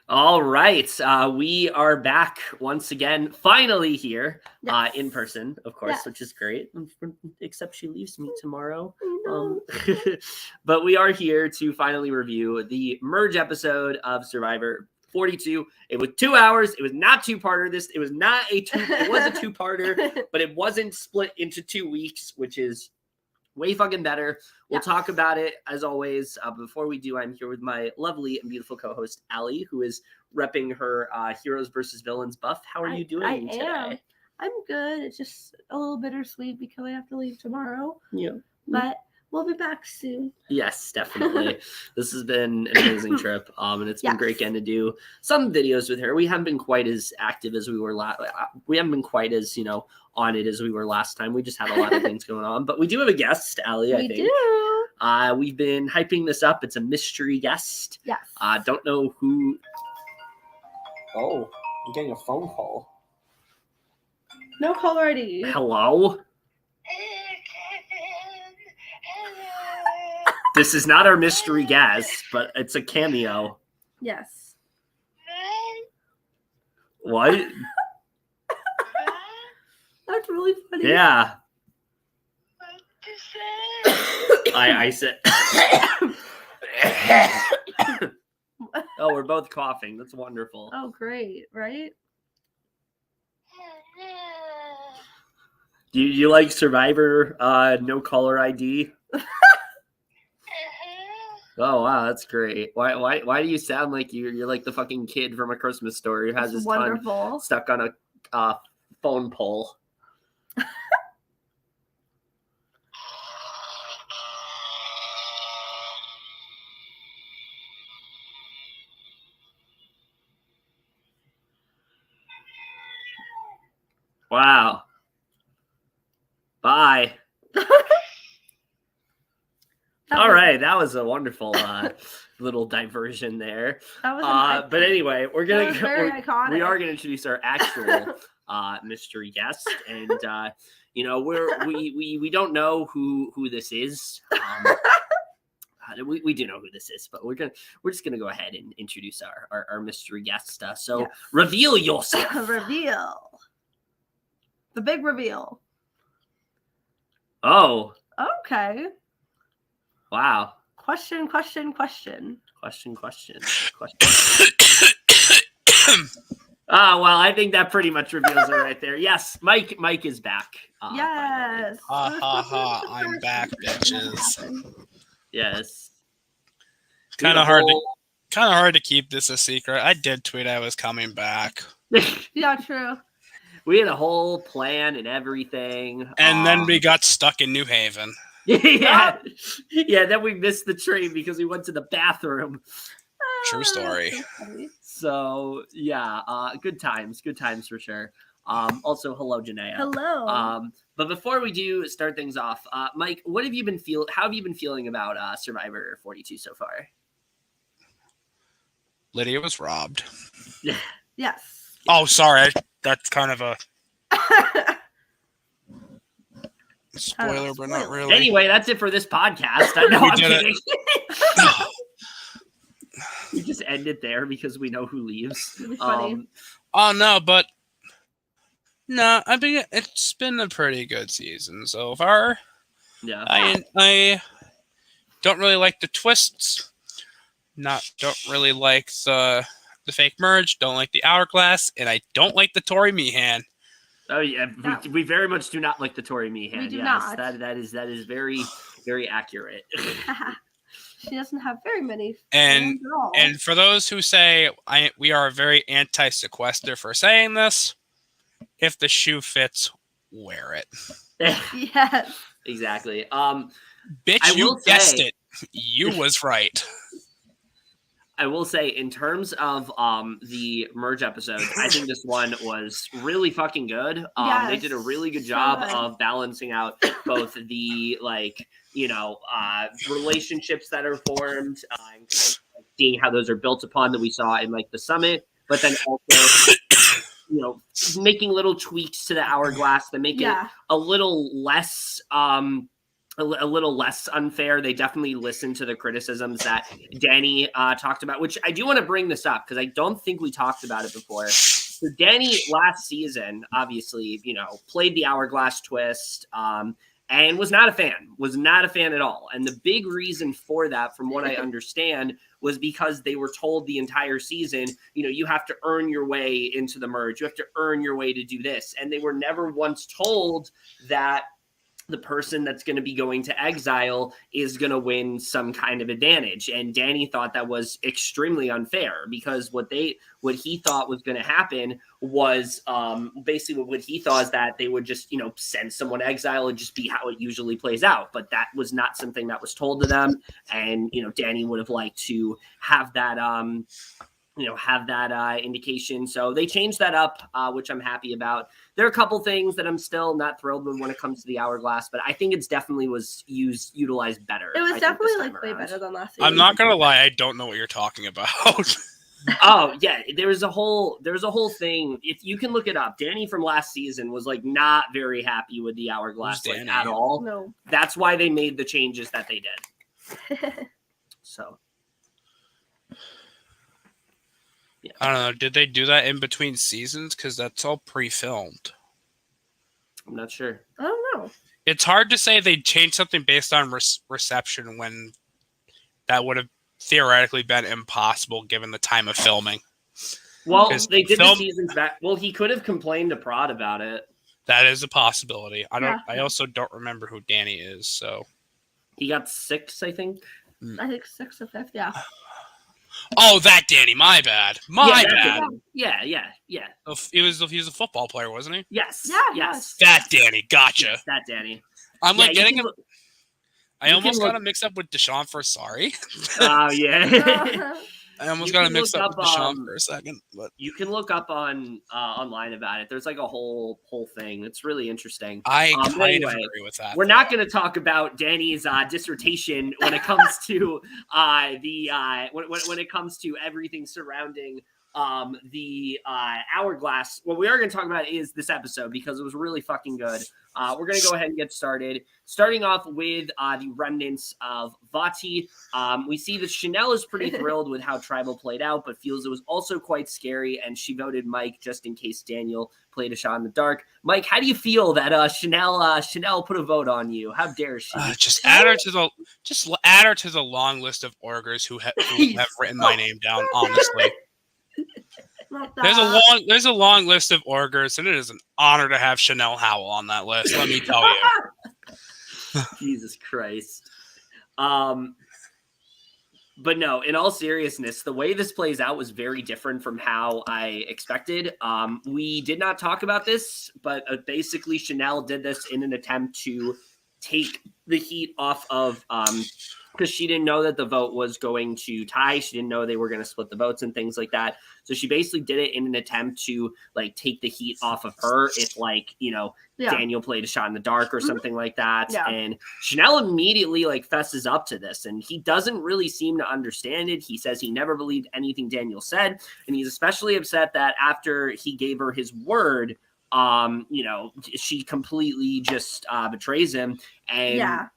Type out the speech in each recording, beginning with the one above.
All right. We are back once again, finally here, Yes. in person, of course, Yes. which is great, except she leaves me tomorrow. No. But we are here to finally review the merge episode of Survivor 42. It was 2 hours. It was not two-parter. It was a two-parter, but it wasn't split into 2 weeks, which is way fucking better. We'll talk about it as always. Before we do, I'm here with my lovely and beautiful co-host Allie, who is repping her Heroes versus Villains buff. How are you doing today? I'm good. It's just a little bittersweet because I have to leave tomorrow. Yeah, but we'll be back soon. Yes, definitely. This has been an amazing trip, and it's been great getting to do some videos with her. We haven't been quite as active as we were we haven't been quite as on it as we were last time. We just had a lot of things going on, but we do have a guest, Allie. I think we do. We've been hyping this up. It's a mystery guest. Yes. Don't know who. Oh, I'm getting a phone call. No caller ID. Hello. This is not our mystery guest, but it's a cameo. Yes. What? That's really funny. Yeah. I said. Oh, we're both coughing. That's wonderful. Oh, great, right? Do you like Survivor? No caller ID. Oh wow, that's great. Why do you sound like you're like the fucking kid from A Christmas Story who has his tongue stuck on a phone pole? Wow. Bye. All right, that was a wonderful little diversion there. That was but anyway, we are gonna introduce our actual mystery guest, and we don't know who this is. We do know who this is, but we're just gonna go ahead and introduce our mystery guest. Reveal yourself. Reveal. The big reveal. Oh. Okay. Wow. Question. Well, I think that pretty much reveals it right there. Yes, Mike is back. Yes. Ha ha ha! I'm back, bitches. Yes. Kind of hard to keep this a secret. I did tweet I was coming back. Yeah, true. We had a whole plan and everything. And then we got stuck in New Haven. Yeah. Then we missed the train because we went to the bathroom. True story. So yeah, good times for sure. Also, hello, Janaea. Hello. But before we do start things off, Mike, how have you been feeling about Survivor 42 so far? Lydia was robbed. Yes. Oh, sorry. That's kind of a spoiler, but not really. Anyway, that's it for this podcast. I know I'm kidding. We just end it there because we know who leaves. Really funny. Oh no, but no, I mean it's been a pretty good season so far. Yeah. I don't really like the twists. Don't really like the fake merge. Don't like the hourglass, and I don't like the Tori Meehan. Oh yeah, we very much do not like the Tori Meehan. We do not. That is very, very accurate. She doesn't have very many. And for those who say we are very anti-sequester for saying this, if the shoe fits, wear it. Yes. Exactly. Bitch, you guessed it. You was right. I will say, in terms of the merge episodes, I think this one was really fucking good. Yes, they did a really good job of balancing out both the relationships that are formed, and seeing how those are built upon that we saw in the summit, but then also making little tweaks to the hourglass that make it a little less a little less unfair. They definitely listened to the criticisms that Danny talked about, which I do want to bring this up because I don't think we talked about it before. So Danny last season, obviously, played the Hourglass twist and was not a fan at all. And the big reason for that, from what I understand, was because they were told the entire season, you have to earn your way into the merge. You have to earn your way to do this. And they were never once told that the person that's going to be going to exile is going to win some kind of advantage. And Danny thought that was extremely unfair because what he thought was going to happen was basically what he thought is that they would just, send someone to exile and just be how it usually plays out. But that was not something that was told to them. And, Danny would have liked to have that, indication. So they changed that up, which I'm happy about. There are a couple things that I'm still not thrilled with when it comes to the Hourglass, but I think it's definitely was utilized better. It was definitely way better than last season. I'm not going to lie. I don't know what you're talking about. Oh yeah. There was a whole thing. If you can look it up, Danny from last season was not very happy with the Hourglass at all. No. That's why they made the changes that they did. So. Yeah. I don't know. Did they do that in between seasons? Because that's all pre-filmed. I'm not sure. I don't know. It's hard to say they changed something based on reception when that would have theoretically been impossible given the time of filming. Well, they did the seasons back. Well, he could have complained to Prod about it. That is a possibility. Yeah. I also don't remember who Danny is. So he got 6, I think. I think 6th or 5th. Yeah. Oh, that Danny. My bad. My bad. Yeah. He was a football player, wasn't he? Yes. Yeah. Yes. That Danny. Gotcha. Yes, that Danny. I'm getting him. I almost got him mixed up with Deshaun for sorry. Oh, yeah. I almost got him mixed up with Deshaun for a second. But you can look up on online about it. There's a whole thing. It's really interesting. I kind of agree with that. We're not going to talk about Danny's dissertation when it comes to when it comes to everything surrounding the Hourglass. What we are going to talk about is this episode because it was really fucking good. We're going to go ahead and get started. Starting off with the remnants of Vati. We see that Chanelle is pretty thrilled with how Tribal played out, but feels it was also quite scary, and she voted Mike just in case Daniel played a shot in the dark. Mike, how do you feel that Chanelle put a vote on you? How dare she? Just add her to the long list of orgers who have written my name down, honestly. There's a long list of orgers, and it is an honor to have Chanelle Howell on that list. Let me tell you. Jesus Christ. But no, in all seriousness, the way this plays out was very different from how I expected. We did not talk about this, but basically Chanelle did this in an attempt to take the heat off of because she didn't know that the vote was going to tie. She didn't know they were going to split the votes and things like that. So she basically did it in an attempt to take the heat off of her if Daniel played a shot in the dark or something like that. Yeah. And Chanelle immediately fesses up to this, and he doesn't really seem to understand it. He says he never believed anything Daniel said, and he's especially upset that after he gave her his word, she completely just betrays him. And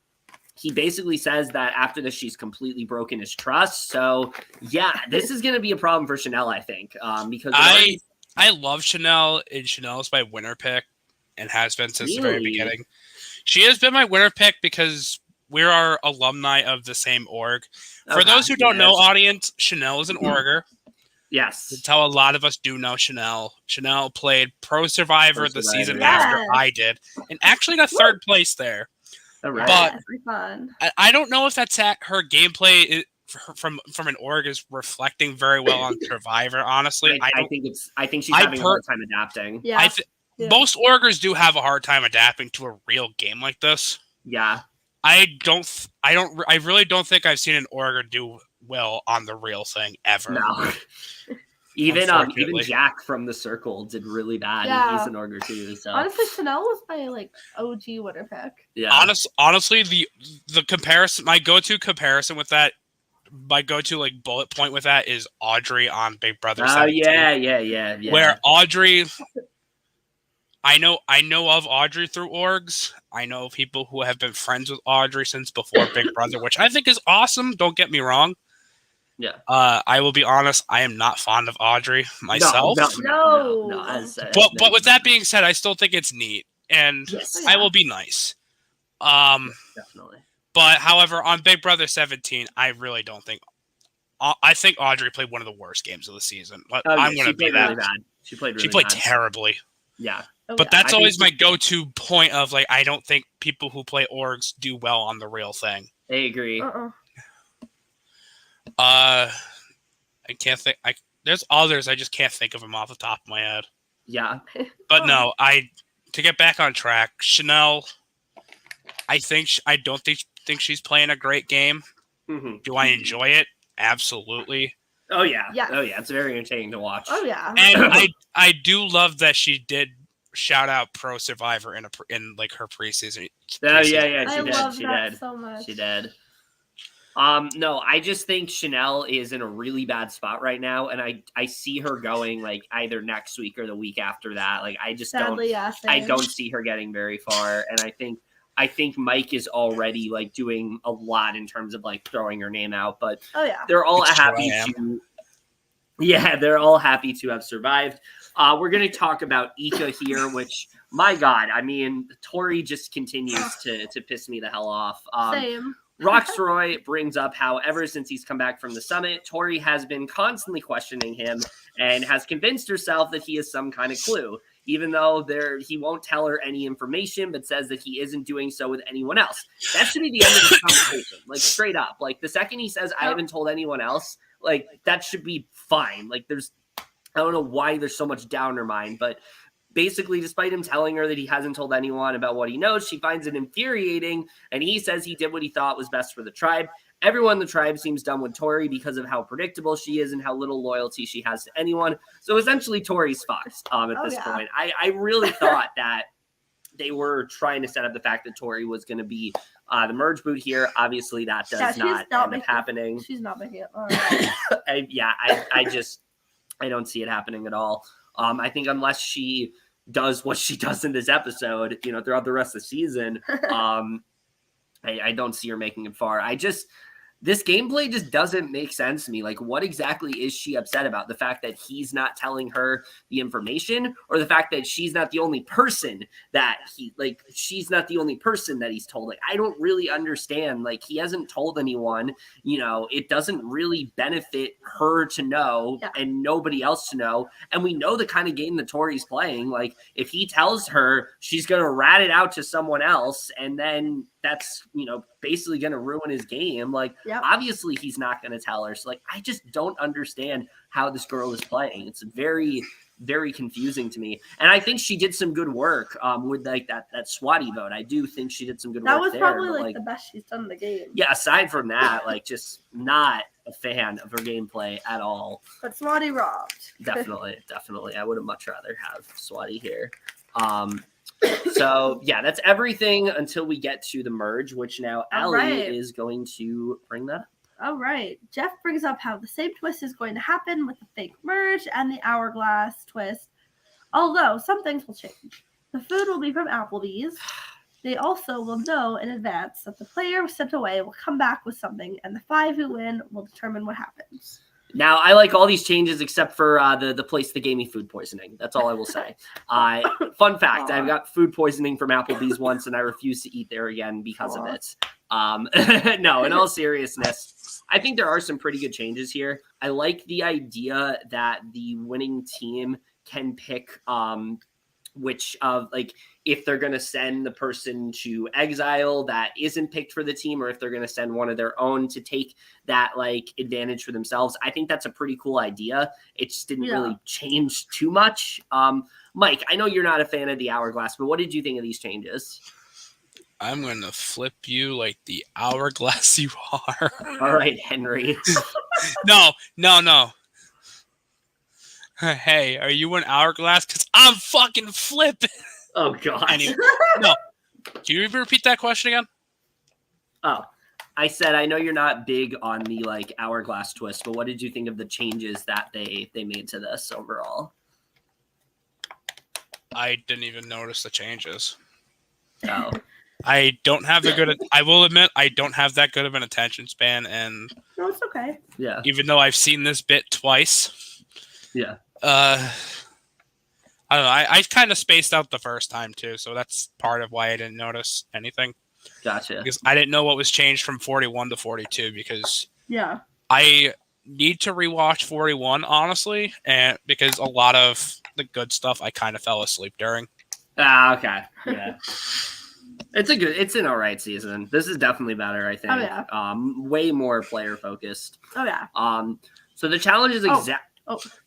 he basically says that after this, she's completely broken his trust. So yeah, this is going to be a problem for Chanelle, I think, because I love Chanelle, and Chanelle is my winner pick and has been since the very beginning. She has been my winner pick because we're our alumni of the same org. For those who don't know, audience, Chanelle is an orger. Yes. That's how a lot of us do know Chanelle. Chanelle played Pro Survivor the season after I did, and actually got third place there. All right. But fun. I don't know if that's her gameplay from an org is reflecting very well on Survivor. Honestly, I think she's having a hard time adapting. Yeah. Most orgers do have a hard time adapting to a real game like this. Yeah. I really don't think I've seen an orger do well on the real thing ever. No. Even Jack from the Circle did really bad. Yeah. He's an orger too. So honestly, Chanelle was my OG winner pick. Yeah. Honestly, the comparison, my go-to comparison with that, my go-to bullet point with that is Audrey on Big Brother 17. Yeah. Where Audrey I know of Audrey through orgs. I know people who have been friends with Audrey since before Big Brother, which I think is awesome. Don't get me wrong. Yeah. I will be honest. I am not fond of Audrey myself. No. But with that being said, I still think it's neat, and yes. I will be nice. Definitely. But however, on Big Brother 17, I really don't think. I think Audrey played one of the worst games of the season. I'm going to be that. Really bad. She played bad. Terribly. Yeah. But that's always my go-to point of like, I don't think people who play orgs do well on the real thing. I agree. I can't think. There's others. I just can't think of them off the top of my head. Yeah. But no, to get back on track, Chanelle. I don't think she's playing a great game. Mm-hmm. Do I enjoy it? Absolutely. Oh yeah. Oh yeah. It's very entertaining to watch. Oh yeah. And I do love that she did shout out Pro Survivor in like her preseason. Oh yeah. I love that so much. She did. No, I just think Chanelle is in a really bad spot right now, and I see her going like either next week or the week after that. Like I just don't see her getting very far, and I think Mike is already like doing a lot in terms of like throwing her name out, but they're all happy to. Yeah, they're all happy to have survived. We're going to talk about Ika here, which, my God, I mean, Tori just continues to piss me the hell off. Same. Rocksroy brings up how ever since he's come back from the summit, Tori has been constantly questioning him and has convinced herself that he is some kind of clue, even though he won't tell her any information, but says that he isn't doing so with anyone else. That should be the end of the conversation, like straight up. Like the second he says, I haven't told anyone else, like that should be fine. Like I don't know why there's so much doubt in her mind, but basically, despite him telling her that he hasn't told anyone about what he knows, she finds it infuriating, and he says he did what he thought was best for the tribe. Everyone in the tribe seems done with Tori because of how predictable she is and how little loyalty she has to anyone. So essentially, Tori's fucked at this point. I really thought that they were trying to set up the fact that Tori was going to be the merge boot here. Obviously, that does not end up happening. She's not making it. All right. I don't see it happening at all. I think unless she does what she does in this episode, throughout the rest of the season, I don't see her making it far. This gameplay just doesn't make sense to me. Like, what exactly is she upset about? The fact that he's not telling her the information, or the fact that she's not the only person that she's not the only person that he's told? Like, I don't really understand. Like, he hasn't told anyone, it doesn't really benefit her to know and nobody else to know. And we know the kind of game that Tori's playing. Like, if he tells her, she's going to rat it out to someone else, and then that's, basically going to ruin his game. Like, obviously he's not going to tell her. So, like, I just don't understand how this girl is playing. It's very, very confusing to me. And I think she did some good work with like that Swati vote. I do think she did some good work there. That was probably like the best she's done in the game. Yeah, aside from that, like, just not a fan of her gameplay at all. But Swati rocked. Definitely. I would have much rather have Swati here. So, yeah, that's everything until we get to the merge, which now Allie is going to bring that up. All right. Jeff brings up how the same twist is going to happen with the fake merge and the hourglass twist, although some things will change. The food will be from Applebee's. They also will know in advance that the player sent away will come back with something, and the 5 who win will determine what happens. Now, I like all these changes except for the place that gave me food poisoning. That's all I will say. Fun fact, I've got food poisoning from Applebee's once, and I refuse to eat there again because of it. No, in all seriousness, I think there are some pretty good changes here. I like the idea that the winning team can pick which of, like, if they're going to send the person to exile that isn't picked for the team, or if they're going to send one of their own to take that, like, advantage for themselves. I think that's a pretty cool idea. It just didn't really change too much. Mike, I know you're not a fan of the hourglass, but what did you think of these changes? I'm going to flip you like the hourglass you are. All right, Henry. No. Hey, are you an hourglass? Because I'm fucking flipping. Oh, God. Anyway, no. Can you even repeat that question again? Oh, I said, I know you're not big on the, like, hourglass twist, but what did you think of the changes that they made to this overall? I didn't even notice the changes. Oh. I don't have I will admit, I don't have that good of an attention span, and No, it's okay. Yeah. even though I've seen this bit twice, Yeah. I don't know. I kind of spaced out the first time too, so that's part of why I didn't notice anything. Gotcha. Because I didn't know what was changed from 41 to 42. Because Yeah. I need to rewatch 41 honestly, and because a lot of the good stuff I kind of fell asleep during. Okay. Yeah. It's an all right season. This is definitely better, I think. Oh, yeah. Way more player focused. Oh yeah. So the challenge is exact.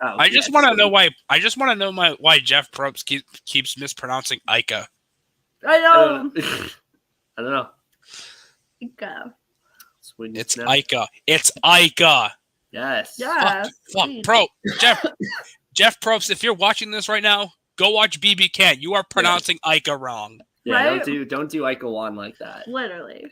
I just want to know why. I just want to know why Jeff Probst keeps mispronouncing Ica. I know. I don't know. Go. It's Ica. It's Ica. Yes. Yeah. Fuck. Jeff Probst, if you're watching this right now, go watch BB Can. You are pronouncing Ica wrong. Yeah. Right? Don't do Ica 1 like that. Literally.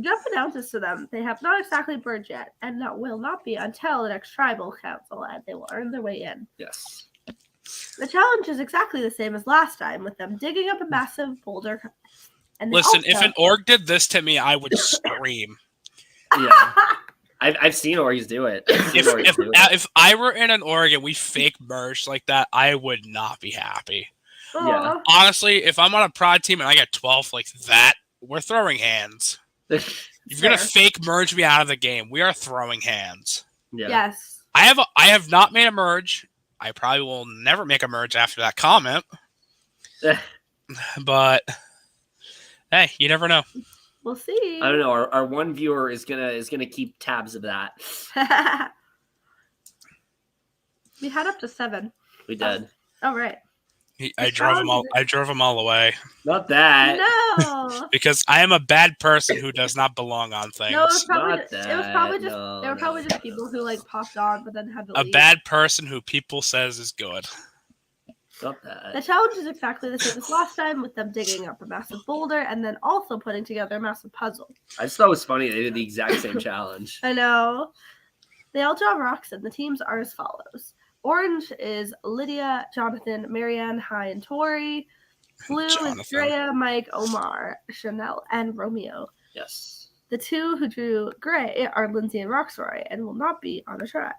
Jeff announces to them they have not exactly merged yet, and that will not be until the next tribal council, and they will earn their way in. Yes. The challenge is exactly the same as last time, with them digging up a massive boulder. And listen, if an org did this to me, I would scream. Yeah. I've seen orgs do it. If I were in an org and we fake merged like that, I would not be happy. Yeah. Honestly, if I'm on a prod team and I get 12 like that, we're throwing hands. If you're gonna fake merge me out of the game, we are throwing hands. Yeah. Yes. I have not made a merge. I probably will never make a merge after that comment. But hey, you never know. We'll see. I don't know. Our one viewer is gonna keep tabs of that. We had up to 7. We did. Oh right. I drove them all away. Not that. No. Because I am a bad person who does not belong on things. No, it was probably Not just that. they were probably just people who like popped on but then had to A leave. bad person who people says is good. Not that. The challenge is exactly the same as last time, with them digging up a massive boulder and then also putting together a massive puzzle. I just thought it was funny they did the exact same challenge. I know. They all draw rocks, and the teams are as follows. Orange is Lydia, Jonathan, Maryanne, Hi, and Tori. Blue is Drea, Mike, Omar, Chanelle, and Romeo. Yes. The 2 who drew gray are Lindsay and Rocksroy and will not be on a tribe.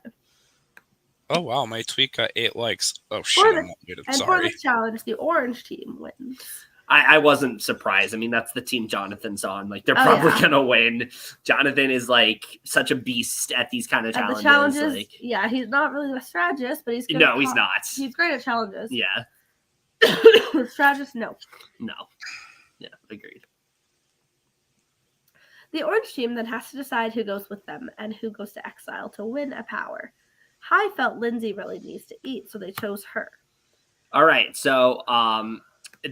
Oh wow, my tweet got 8 likes. Oh shit, I'm not muted. For this challenge, the orange team wins. I wasn't surprised. I mean, that's the team Jonathan's on. Like, they're probably gonna win. Jonathan is like such a beast at these kind of challenges. The challenges, like, yeah, he's not really the strategist, but he's good he's not. He's great at challenges. Yeah. Strategist, no. No. Yeah, agreed. The orange team then has to decide who goes with them and who goes to exile to win a power. Hi felt Lindsay really needs to eat, so they chose her. All right, so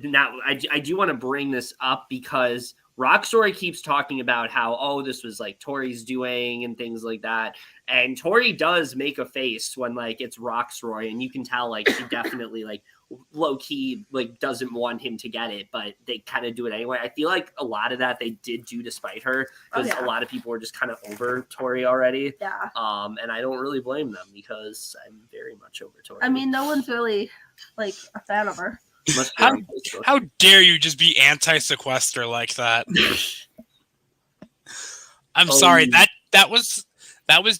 now I do want to bring this up because Rocksroy keeps talking about how, this was like Tori's doing and things like that. And Tori does make a face when like it's Rocksroy, and you can tell like she definitely like low key like doesn't want him to get it, but they kind of do it anyway. I feel like a lot of that they did do despite her, because a lot of people were just kind of over Tori already. Yeah. And I don't really blame them, because I'm very much over Tori. I mean, no one's really like a fan of her. How dare you just be anti-sequester like that? I'm sorry. That was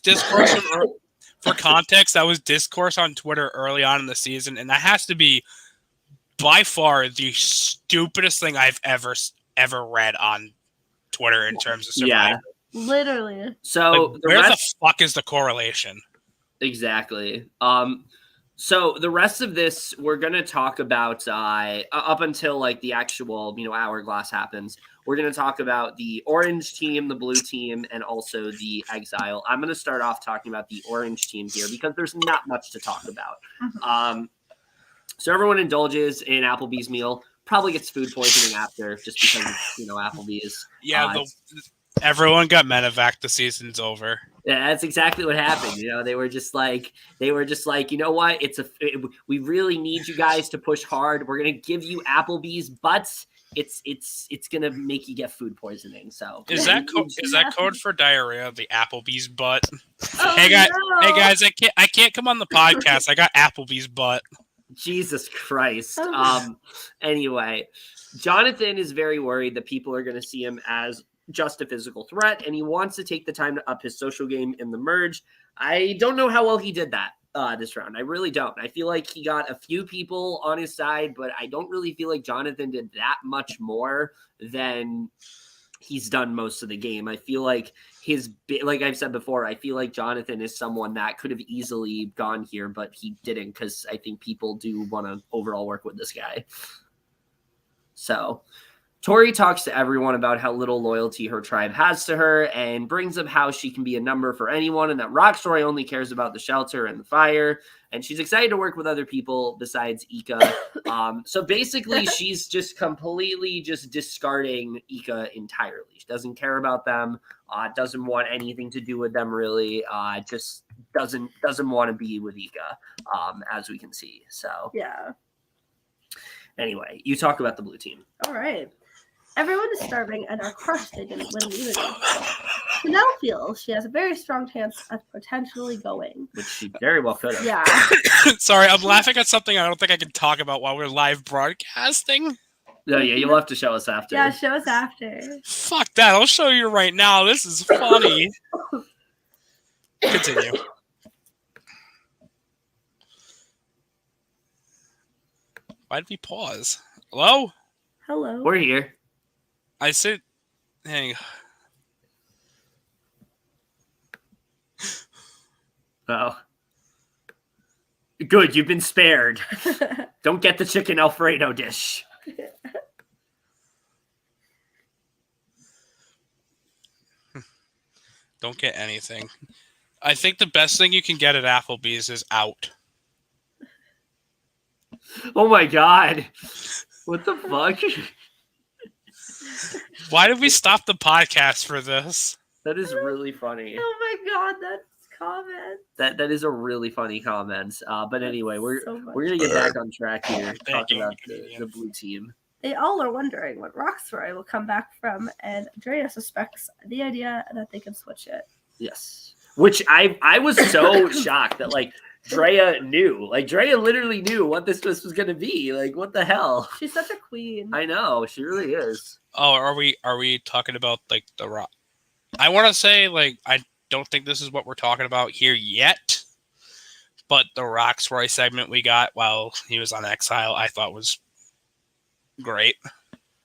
discourse for context. That was discourse on Twitter early on in the season, and that has to be by far the stupidest thing I've ever read on Twitter in terms of Survivor. Yeah, literally. So like, where the fuck is the correlation? Exactly. So the rest of this, we're going to talk about up until like the actual, hourglass happens. We're going to talk about the orange team, the blue team, and also the exile. I'm going to start off talking about the orange team here because there's not much to talk about. So everyone indulges in Applebee's meal, probably gets food poisoning after, just because Applebee's. Yeah, everyone got medevac. The season's over. Yeah, that's exactly what happened. They were just like, you know what? We really need you guys to push hard. We're gonna give you Applebee's, but it's gonna make you get food poisoning. So is that code for diarrhea? The Applebee's butt. Oh, hey guys, I can't come on the podcast. I got Applebee's butt. Jesus Christ. Oh. Anyway, Jonathan is very worried that people are going to see him as just a physical threat, and he wants to take the time to up his social game in the merge. I don't know how well he did that this round. I really don't. I feel like he got a few people on his side, but I don't really feel like Jonathan did that much more than he's done most of the game. I feel like like I've said before, I feel like Jonathan is someone that could have easily gone here, but he didn't, because I think people do want to overall work with this guy. So Tori talks to everyone about how little loyalty her tribe has to her and brings up how she can be a number for anyone and that Rocksroy only cares about the shelter and the fire. And she's excited to work with other people besides Ika. So basically, she's just completely just discarding Ika entirely. She doesn't care about them, doesn't want anything to do with them, really. Just doesn't want to be with Ika, as we can see. So Yeah. Anyway, you talk about the blue team. All right. Everyone is starving and are crushed they didn't win immunity. Chanelle feels she has a very strong chance of potentially going. Which she very well could have. Yeah. Sorry, I'm laughing at something I don't think I can talk about while we're live broadcasting. No, yeah, you'll have to show us after. Yeah, show us after. Fuck that, I'll show you right now. This is funny. Continue. Why did we pause? Hello? Hello. We're here. I said, hang. Oh. Good, you've been spared. Don't get the chicken Alfredo dish. Don't get anything. I think the best thing you can get at Applebee's is out. Oh my god. What the fuck? Why did we stop the podcast for this? That is really funny. Oh my god, that's comment. That is a really funny comment. But anyway, we're gonna get back on track here, talk about the blue team. They all are wondering what Rocksroy will come back from, and Drea suspects the idea that they can switch it. Yes. Which I was so shocked that like Drea knew. Like Drea literally knew what this was gonna be. Like, what the hell? She's such a queen. I know, she really is. Oh, are we talking about like the rock? I want to say like I don't think this is what we're talking about here yet, but the Rocksroy segment we got while he was on Exile, I thought was great.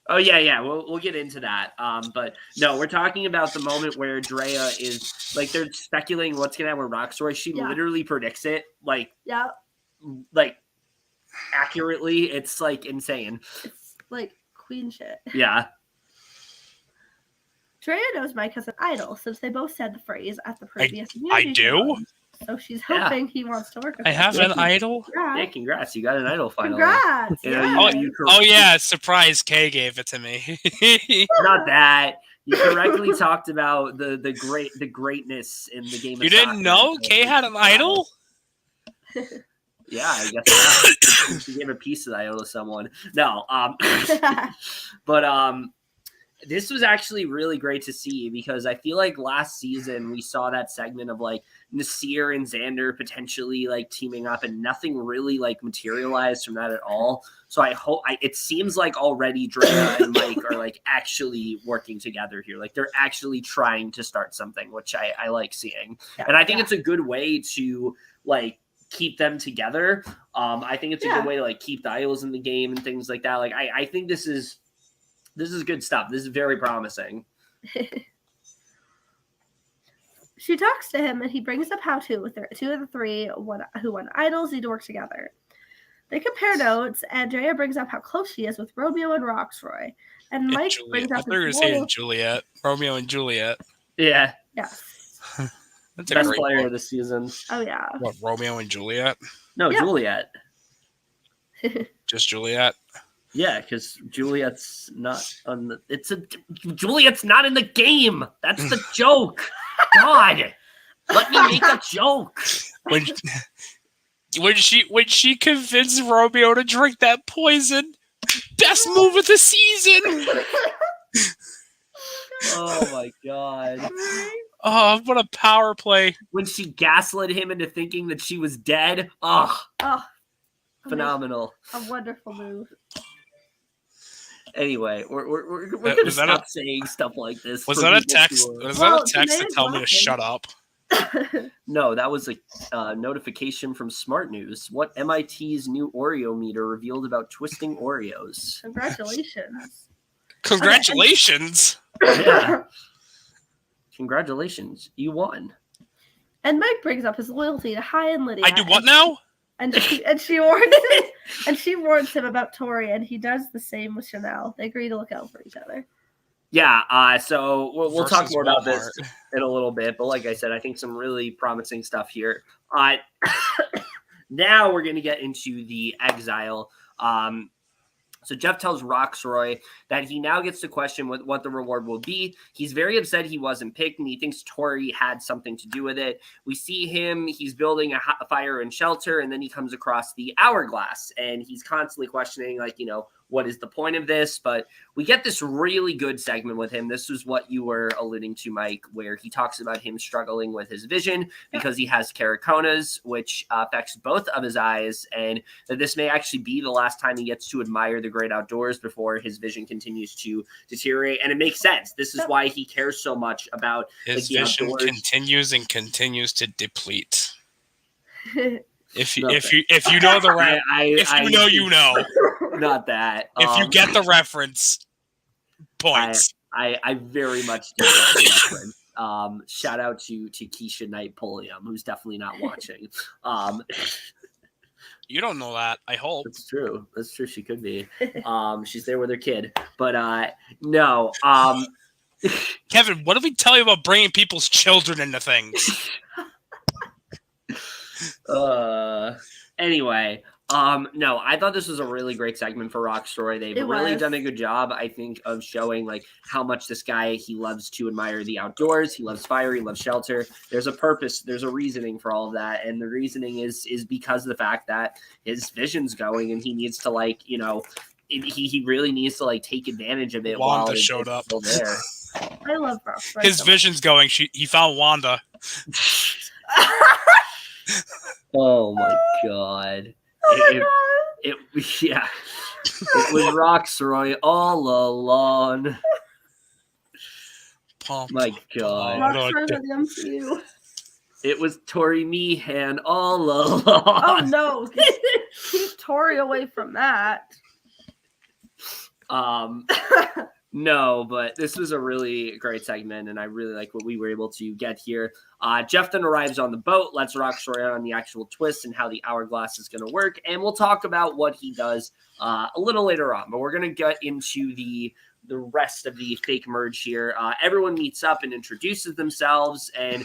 Oh yeah, we'll get into that. But no, we're talking about the moment where Drea is like they're speculating what's gonna happen with Rocksroy. She literally predicts it like accurately. It's like insane. It's like queen shit. Yeah. Drea knows Mike has an idol since they both said the phrase at the previous I do? round. So she's hoping he wants to work with I have an idol? Yeah, congrats. You got an idol finally. Congrats. Oh yeah, surprise Kay gave it to me. Not that. You correctly talked about the greatness in the game. You didn't know Kay had an idol? Yeah, I guess she gave a piece of the idol to someone. No, but this was actually really great to see because I feel like last season we saw that segment of like Nasir and Xander potentially like teaming up and nothing really like materialized from that at all. So I hope it seems like already Drea and Mike are like actually working together here. Like they're actually trying to start something, which I like seeing. Yeah, and I think it's a good way to like keep them together. I think it's a good way to like keep the idols in the game and things like that. Like I think this is good stuff. This is very promising. She talks to him, and he brings up how two of the three who won idols need to work together. They compare notes, and Drea brings up how close she is with Romeo and Rocksroy. And Mike brings up Juliet. Romeo and Juliet. Yeah. Yes. That's the best player of the season. Oh, yeah. What, Romeo and Juliet? No, Juliet. Just Juliet? Yeah, because Juliet's not on the. Juliet's not in the game. That's the joke. God, let me make a joke. When she convinced Romeo to drink that poison, best move of the season. Oh my god. Oh, what a power play. When she gaslit him into thinking that she was dead. Oh. Phenomenal. A wonderful move. Anyway, we're gonna stop saying stuff like this. Was that a text? Was that a text to tell me to shut up? No, that was a notification from Smart News. What MIT's new Oreo meter revealed about twisting Oreos. Congratulations. Congratulations. Yeah. Congratulations, you won. And Mike brings up his loyalty to Hai and Lydia. I do what now? And she warns him about Tori, and he does the same with Chanelle. They agree to look out for each other. Yeah, so we'll talk more about this in a little bit. But like I said, I think some really promising stuff here. Now we're going to get into the exile. So Jeff tells Rocksroy that he now gets to question what the reward will be. He's very upset he wasn't picked, and he thinks Tori had something to do with it. We see him, he's building a fire and shelter, and then he comes across the hourglass, and he's constantly questioning, like, what is the point of this? But we get this really good segment with him. This is what you were alluding to, Mike, where he talks about him struggling with his vision because he has keratoconus, which affects both of his eyes, and that this may actually be the last time he gets to admire the great outdoors before his vision continues to deteriorate. And it makes sense. This is why he cares so much about his vision outdoors. continues to deplete. If you know the right, you know. Not that. If you get the reference, points. I very much get the reference. Shout out to Keisha Knight Polium, who's definitely not watching. You don't know that, I hope. That's true. She could be. She's there with her kid. But no. Kevin, what did we tell you about bringing people's children into things? Anyway, no, I thought this was a really great segment for Rocksroy. They've really done a good job, I think, of showing like how much this guy, he loves to admire the outdoors. He loves fire. He loves shelter. There's a purpose. There's a reasoning for all of that. And the reasoning is because of the fact that his vision's going and he needs to he really needs to take advantage of it. Wanda showed up. Still there. I love Rocksroy. His vision's going. He found Wanda. Oh my God. It was Rocksroy all along. My God. Rocksroy with MCU. It was Tori Meehan all along. Oh no. Keep Tori away from that. No, but this was a really great segment, and I really like what we were able to get here. Jeff then arrives on the boat, lets Rocksroy on the actual twist and how the hourglass is going to work, and we'll talk about what he does a little later on. But we're going to get into the rest of the fake merge here. Everyone meets up and introduces themselves, and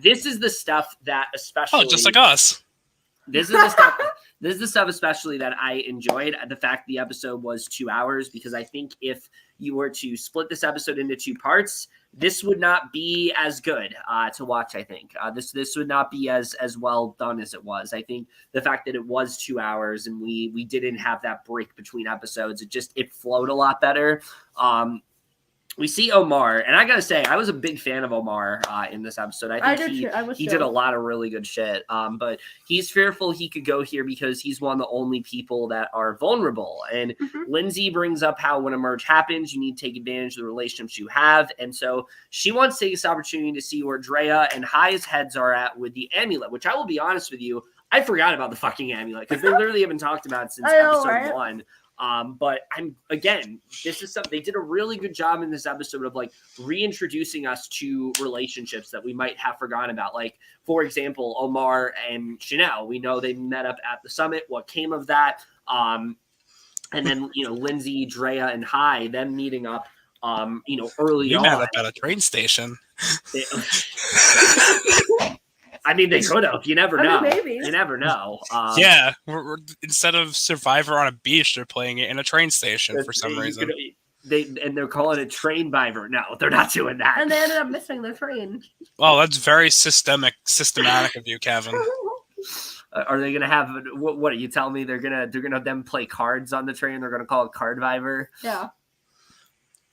this is the stuff that especially... Oh, just like us. This is the stuff especially that I enjoyed. The fact the episode was 2 hours, because I think if you were to split this episode into 2 parts, this would not be as good to watch, I think. This would not be as well done as it was. I think the fact that it was 2 hours and we didn't have that break between episodes, it flowed a lot better. We see Omar, and I gotta say, I was a big fan of Omar in this episode. I think he did a lot of really good shit. But he's fearful he could go here because he's one of the only people that are vulnerable. And Lindsay brings up how when a merge happens, you need to take advantage of the relationships you have. And so she wants to take this opportunity to see where Drea and Hai's heads are at with the amulet, which I will be honest with you, I forgot about the fucking amulet because they literally haven't talked about it since episode 1. But this is something they did a really good job in this episode of reintroducing us to relationships that we might have forgotten about. Like, for example, Omar and Chanelle, we know they met up at the summit. What came of that? And then, Lindsay, Drea, and Hai, them meeting up, early on. We met up at a train station. I mean, they could have. You never know. Maybe. You never know. Yeah, we're instead of Survivor on a beach, they're playing it in a train station for some reason. They're calling it Train Biver. No, they're not doing that. And they ended up missing their train. Well, that's very systematic of you, Kevin. Are they gonna have what? Are you telling me they're gonna then play cards on the train? They're gonna call it Card Biver. Yeah.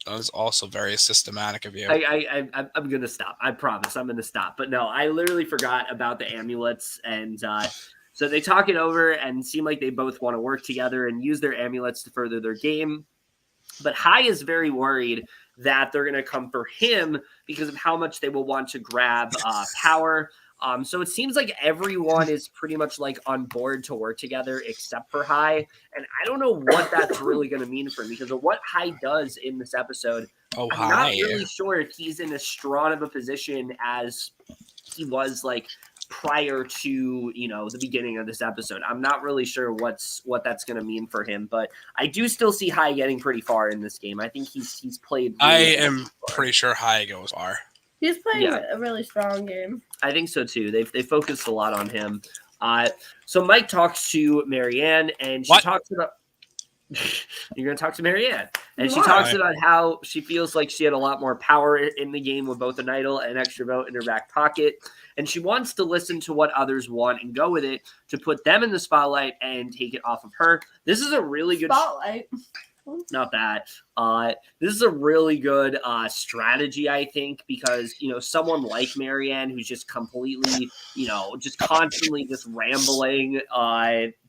That was also very systematic of you. I'm going to stop. I promise I'm going to stop. But no, I literally forgot about the amulets. And So they talk it over and seem like they both want to work together and use their amulets to further their game. But Hai is very worried that they're going to come for him because of how much they will want to grab power. So it seems like everyone is pretty much like on board to work together except for Hai. And I don't know what that's really going to mean for me because of what Hai does in this episode. Oh, I'm not really sure if he's in as strong of a position as he was like prior to, the beginning of this episode. I'm not really sure what that's going to mean for him, but I do still see Hai getting pretty far in this game. I think he's played. I am pretty sure Hai goes far. He's playing a really strong game. I think so too. They focused a lot on him. So Mike talks to Maryanne, and she talks about. You're going to talk to Maryanne, and she talks about how she feels like she had a lot more power in the game with both an idol and an extra vote in her back pocket, and she wants to listen to what others want and go with it to put them in the spotlight and take it off of her. This is a really good spotlight. Not that. This is a really good strategy, I think, because, someone like Maryanne who's just completely, just constantly just rambling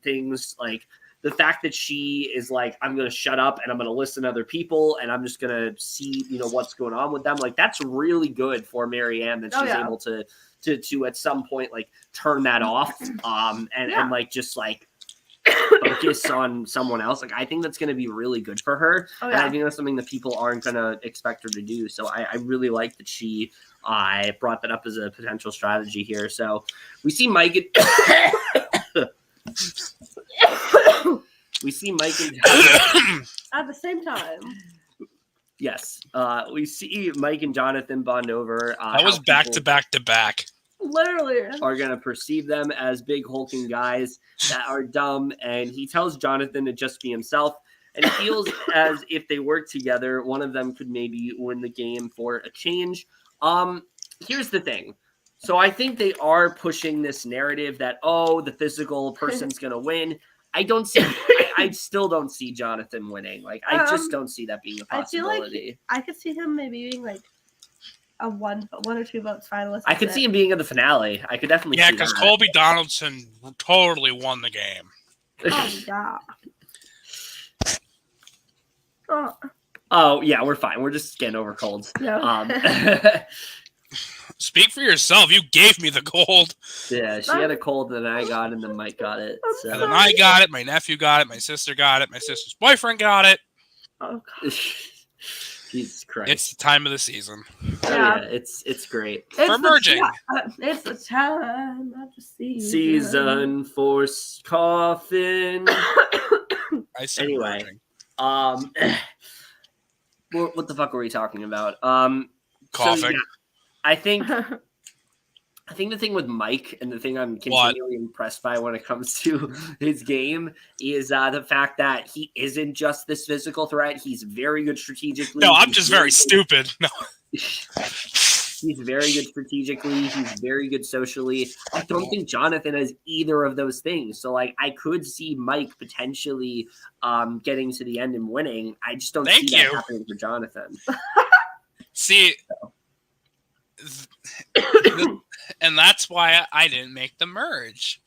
things like the fact that she is like, I'm going to shut up and I'm going to listen to other people and I'm just going to see, what's going on with them. Like, that's really good for Maryanne that she's able to at some point, like, turn that off and like, just like, focus on someone else. Like, I think that's going to be really good for her. And I think that's something that people aren't going to expect her to do. So I really like that she brought that up as a potential strategy here. So we see Mike we see Mike and at the same time. Yes. We see Mike and Jonathan bond over. That was back to back to back. Literally. Are going to perceive them as big hulking guys that are dumb. And he tells Jonathan to just be himself. And it feels as if they work together, one of them could maybe win the game for a change. Here's the thing. So I think they are pushing this narrative that, the physical person's going to win. I still don't see Jonathan winning. Like, I just don't see that being a possibility. I feel like I could see him maybe being like a one or two votes finalist. I could see him being in the finale. I could definitely see that. Yeah, because Colby Donaldson totally won the game. Oh, yeah. Oh, yeah, we're fine. We're just getting over colds. Yeah. Speak for yourself. You gave me the cold. Yeah, she had a cold, and then I got it, and then Mike got it. So. And then I got it, my nephew got it, my sister got it, my sister's boyfriend got it. Oh, God. Jesus Christ. It's the time of the season. Yeah, it's great. For merging. It's the time of the season. Season for coffin. I said anyway, merging. What the fuck were we talking about? Coughing. So, yeah, I think the thing with Mike and the thing I'm continually impressed by when it comes to his game is the fact that he isn't just this physical threat. He's very good strategically. No, I'm just very stupid. No. He's very good strategically. He's very good socially. I don't think Jonathan has either of those things. So, like, I could see Mike potentially getting to the end and winning. I just don't see that happening for Jonathan. See, and that's why I didn't make the merge.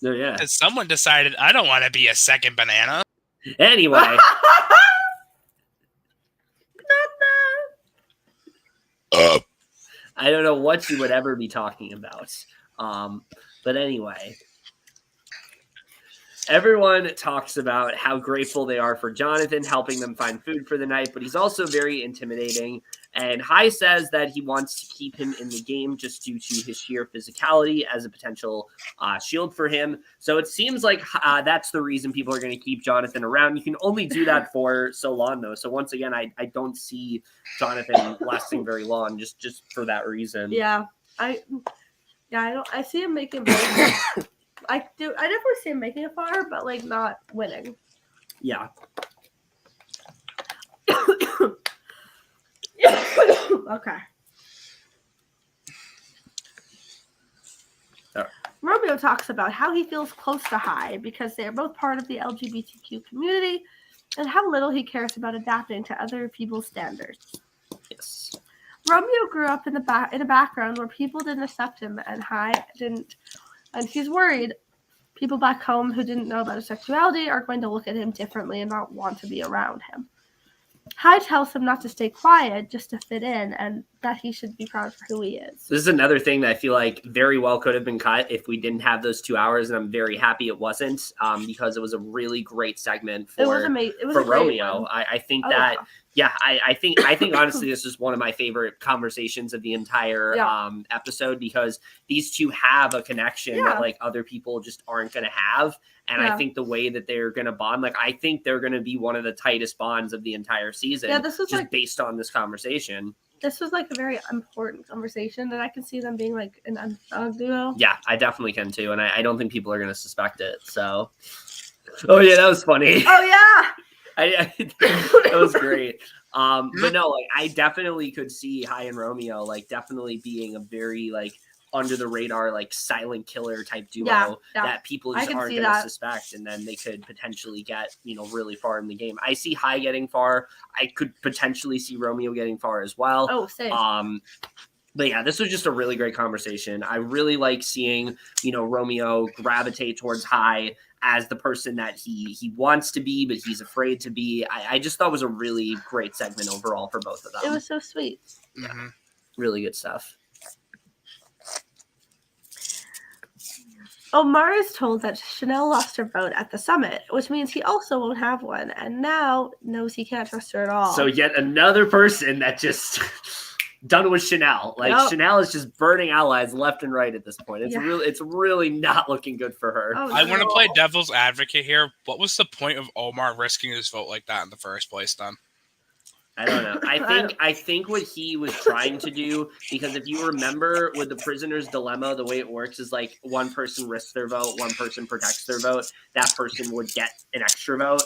So, yeah. Because someone decided I don't want to be a second banana. Anyway. I don't know what you would ever be talking about. But anyway. Everyone talks about how grateful they are for Jonathan helping them find food for the night, but he's also very intimidating. And Hai says that he wants to keep him in the game just due to his sheer physicality as a potential shield for him. So it seems like that's the reason people are going to keep Jonathan around. You can only do that for so long, though. So once again, I don't see Jonathan lasting very long just for that reason. Yeah, I see him making very I definitely see him making it far, but like not winning. Yeah. Okay. Romeo talks about how he feels close to Hai because they are both part of the LGBTQ community and how little he cares about adapting to other people's standards. Yes. Romeo grew up in a background where people didn't accept him and Hai didn't, and he's worried People back home who didn't know about his sexuality are going to look at him differently and not want to be around him. Hai tells him not to stay quiet, just to fit in, and that he should be proud for who he is. This is another thing that I feel like very well could have been cut if we didn't have those 2 hours, and I'm very happy it wasn't, because it was a really great segment for Romeo. I think I think honestly this is one of my favorite conversations of the entire episode, because these two have a connection that like other people just aren't going to have. And I think the way that they're going to bond, like I think they're going to be one of the tightest bonds of the entire season. Yeah, this was just based on this conversation. This was like a very important conversation, and I can see them being like an underdog duo. Yeah, I definitely can too, and I don't think people are going to suspect it. So, oh yeah, that was funny. Oh yeah, that was great. But no, like I definitely could see Hai and Romeo like definitely being a very like under the radar, like silent killer type duo that people just aren't going to suspect, and then they could potentially get, really far in the game. I see Hai getting far. I could potentially see Romeo getting far as well. Oh, same. But yeah, this was just a really great conversation. I really like seeing, Romeo gravitate towards Hai as the person that he wants to be, but he's afraid to be. I just thought it was a really great segment overall for both of them. It was so sweet. Yeah, really good stuff. Omar is told that Chanelle lost her vote at the summit, which means he also won't have one, and now knows he can't trust her at all. So yet another person that just done with Chanelle. Like Chanelle is just burning allies left and right at this point. It's really not looking good for her. I want to play devil's advocate here. What was the point of Omar risking his vote like that in the first place then? I don't know. I think what he was trying to do, because if you remember with the prisoner's dilemma, the way it works is like one person risks their vote, one person protects their vote. That person would get an extra vote.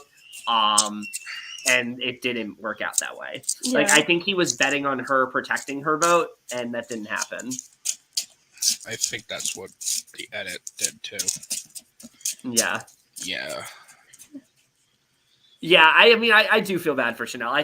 And it didn't work out that way. Yeah. Like I think he was betting on her protecting her vote, and that didn't happen. I think that's what the edit did too. Yeah. Yeah. Yeah, I do feel bad for Chanelle. I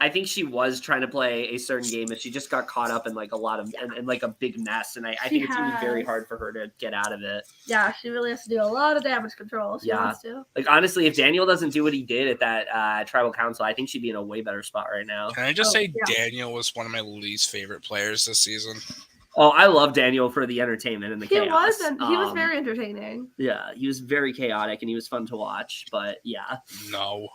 think she was trying to play a certain game, and she just got caught up in like a lot of and like a big mess. And I think it's gonna be very hard for her to get out of it. Yeah, she really has to do a lot of damage control. She wants to. Like honestly, if Daniel doesn't do what he did at that tribal council, I think she'd be in a way better spot right now. Can I just say Daniel was one of my least favorite players this season? Oh, I love Daniel for the entertainment and the chaos. He was very entertaining. Yeah, he was very chaotic and he was fun to watch, but yeah. No.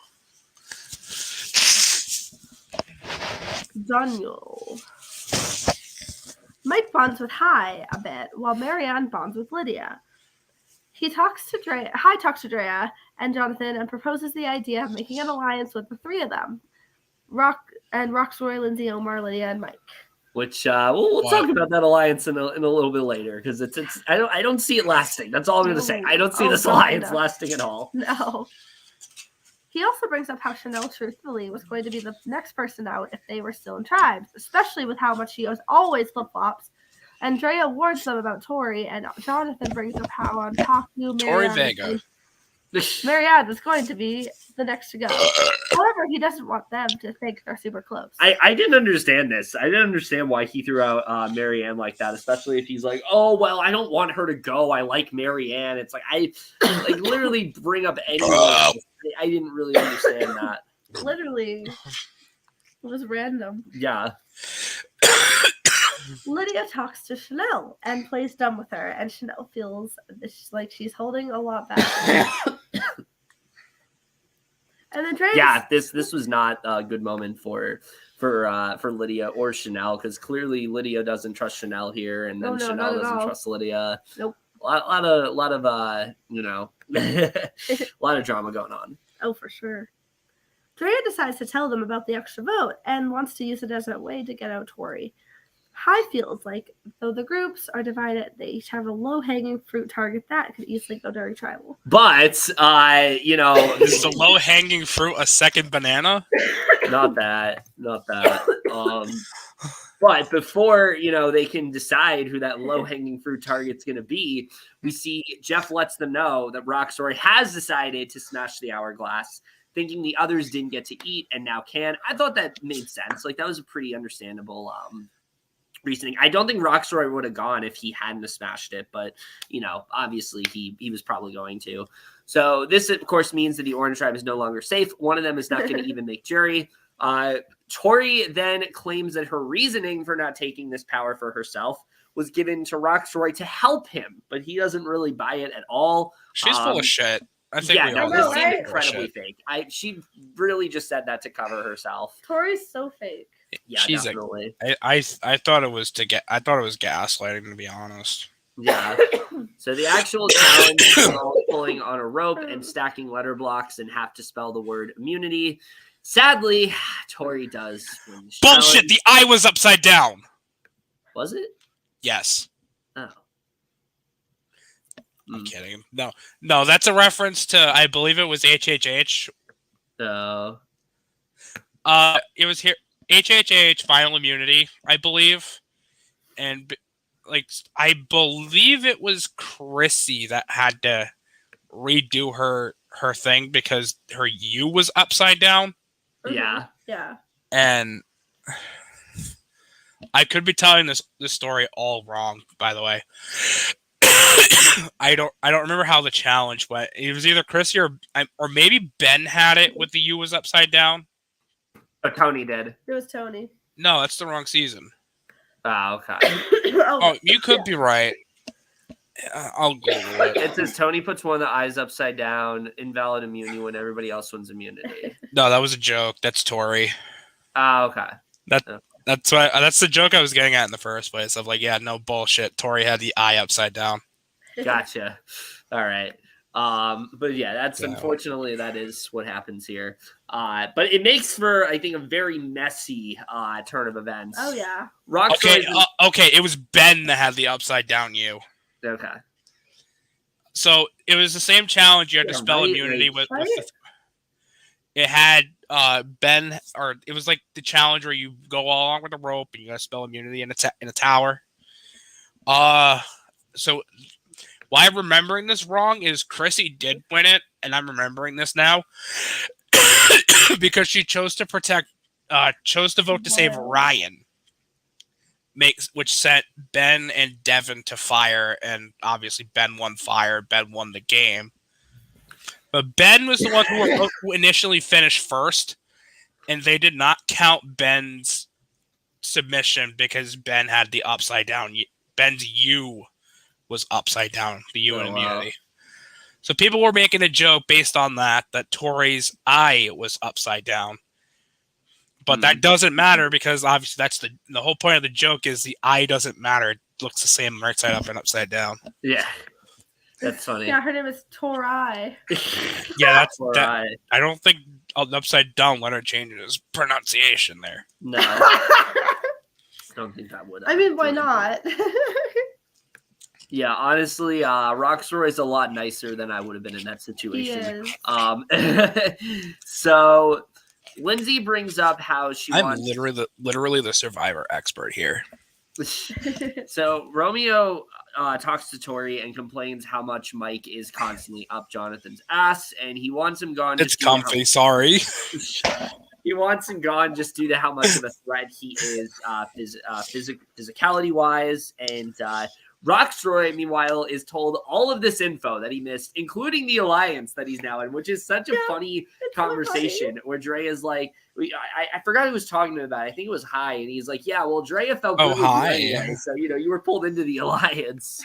Daniel. Mike bonds with Hai a bit, while Maryanne bonds with Lydia. Hai talks to Drea and Jonathan and proposes the idea of making an alliance with the three of them. Rocksroy, Lindsay, Omar, Lydia, and Mike. Which we'll talk about that alliance in a little bit later, because it's I don't see it lasting. That's all I'm going to say. I don't see this alliance lasting at all. No. He also brings up how Chanelle truthfully was going to be the next person out if they were still in tribes, especially with how much she always flip-flops. And Drea warns them about Tori, and Jonathan brings up how on Taku Maryanne is going to be the next to go. However, he doesn't want them to think they're super close. I didn't understand this. I didn't understand why he threw out Maryanne like that, especially if he's like, oh, well, I don't want her to go. I like Maryanne. It's like, I literally bring up anyone. I didn't really understand that. Literally. It was random. Yeah. Lydia talks to Chanelle and plays dumb with her, and Chanelle feels like she's holding a lot back. And then Drea. This was not a good moment for Lydia or Chanelle, because clearly Lydia doesn't trust Chanelle here, and then Chanelle doesn't trust Lydia. Nope. A lot of a lot of drama going on. Oh, for sure. Drea decides to tell them about the extra vote and wants to use it as a way to get out Tori. Hai feels like, though the groups are divided, they each have a low-hanging fruit target that could easily go during tribal. But, is the low-hanging fruit a second banana? Not that. But before, they can decide who that low-hanging fruit target's going to be, we see Jeff lets them know that Rocksroy has decided to smash the hourglass, thinking the others didn't get to eat and now can. I thought that made sense. Like, that was a pretty understandable reasoning. I don't think Rocksroy would have gone if he hadn't have smashed it, but obviously he was probably going to. So this, of course, means that the Orange Tribe is no longer safe. One of them is not going to even make jury. Tori then claims that her reasoning for not taking this power for herself was given to Rocksroy to help him, but he doesn't really buy it at all. She's full of shit. I think yeah, we all this know, seemed right? incredibly fake. She really just said that to cover herself. Tori's so fake. Yeah, she's definitely. I thought it was gaslighting, to be honest. Yeah. So the actual challenge is all pulling on a rope and stacking letter blocks and have to spell the word immunity. Sadly, Tori does win the Bullshit! challenge. The eye was upside down. Was it? Yes. Oh. I'm kidding. No, that's a reference to, I believe it was HHH. Oh. It was here HHH Final Immunity, I believe, and I believe it was Chrissy that had to redo her thing because her U was upside down. Yeah. Yeah. And I could be telling this story all wrong, by the way. I don't remember how the challenge went. It was either Chrissy or maybe Ben had it with the U was upside down. Oh, Tony did. It was Tony. No, that's the wrong season. Oh, okay. Oh, you could be right. I'll Google it. It says Tony puts one of the eyes upside down, invalid immunity when everybody else wins immunity. No, that was a joke. That's Tori. Oh, okay. That's the joke I was getting at in the first place. Of yeah, no bullshit. Tori had the eye upside down. Gotcha. All right. But yeah, unfortunately that is what happens here. But it makes for, I think, a very messy turn of events. Oh yeah. Okay, it was Ben that had the upside down U. Okay. So it was the same challenge. You had to spell immunity with it had Ben, or it was like the challenge where you go along with the rope and you gotta spell immunity in a tower. So why I'm remembering this wrong is Chrissy did win it, and I'm remembering this now because she chose to vote to save Ryan, which sent Ben and Devin to fire, and obviously Ben won fire. Ben won the game, but Ben was the one who initially finished first, and they did not count Ben's submission because Ben had the upside down. Ben's U was upside down, the U in immunity. Wow. So people were making a joke based on that Tori's eye was upside down. But that doesn't matter because obviously that's the whole point of the joke is the eye doesn't matter. It looks the same right side up and upside down. Yeah. That's funny. Yeah, her name is Tori. Yeah, that's that. I don't think an upside down letter changes pronunciation there. No. I don't think that would. I mean, why not? Yeah, honestly, Rocksroy is a lot nicer than I would have been in that situation. He is. So Lindsay brings up how I'm literally the survivor expert here. So Romeo talks to Tori and complains how much Mike is constantly up Jonathan's ass, and he wants him gone. It's comfy, sorry. He wants him gone just due to how much of a threat he is physicality-wise, and Rocksroy, meanwhile, is told all of this info that he missed, including the alliance that he's now in, which is such a funny conversation where Drea is like, I forgot who was talking to him about it. I think it was High, and he's like, yeah, well, Drea felt good with you anyway, so, you were pulled into the alliance.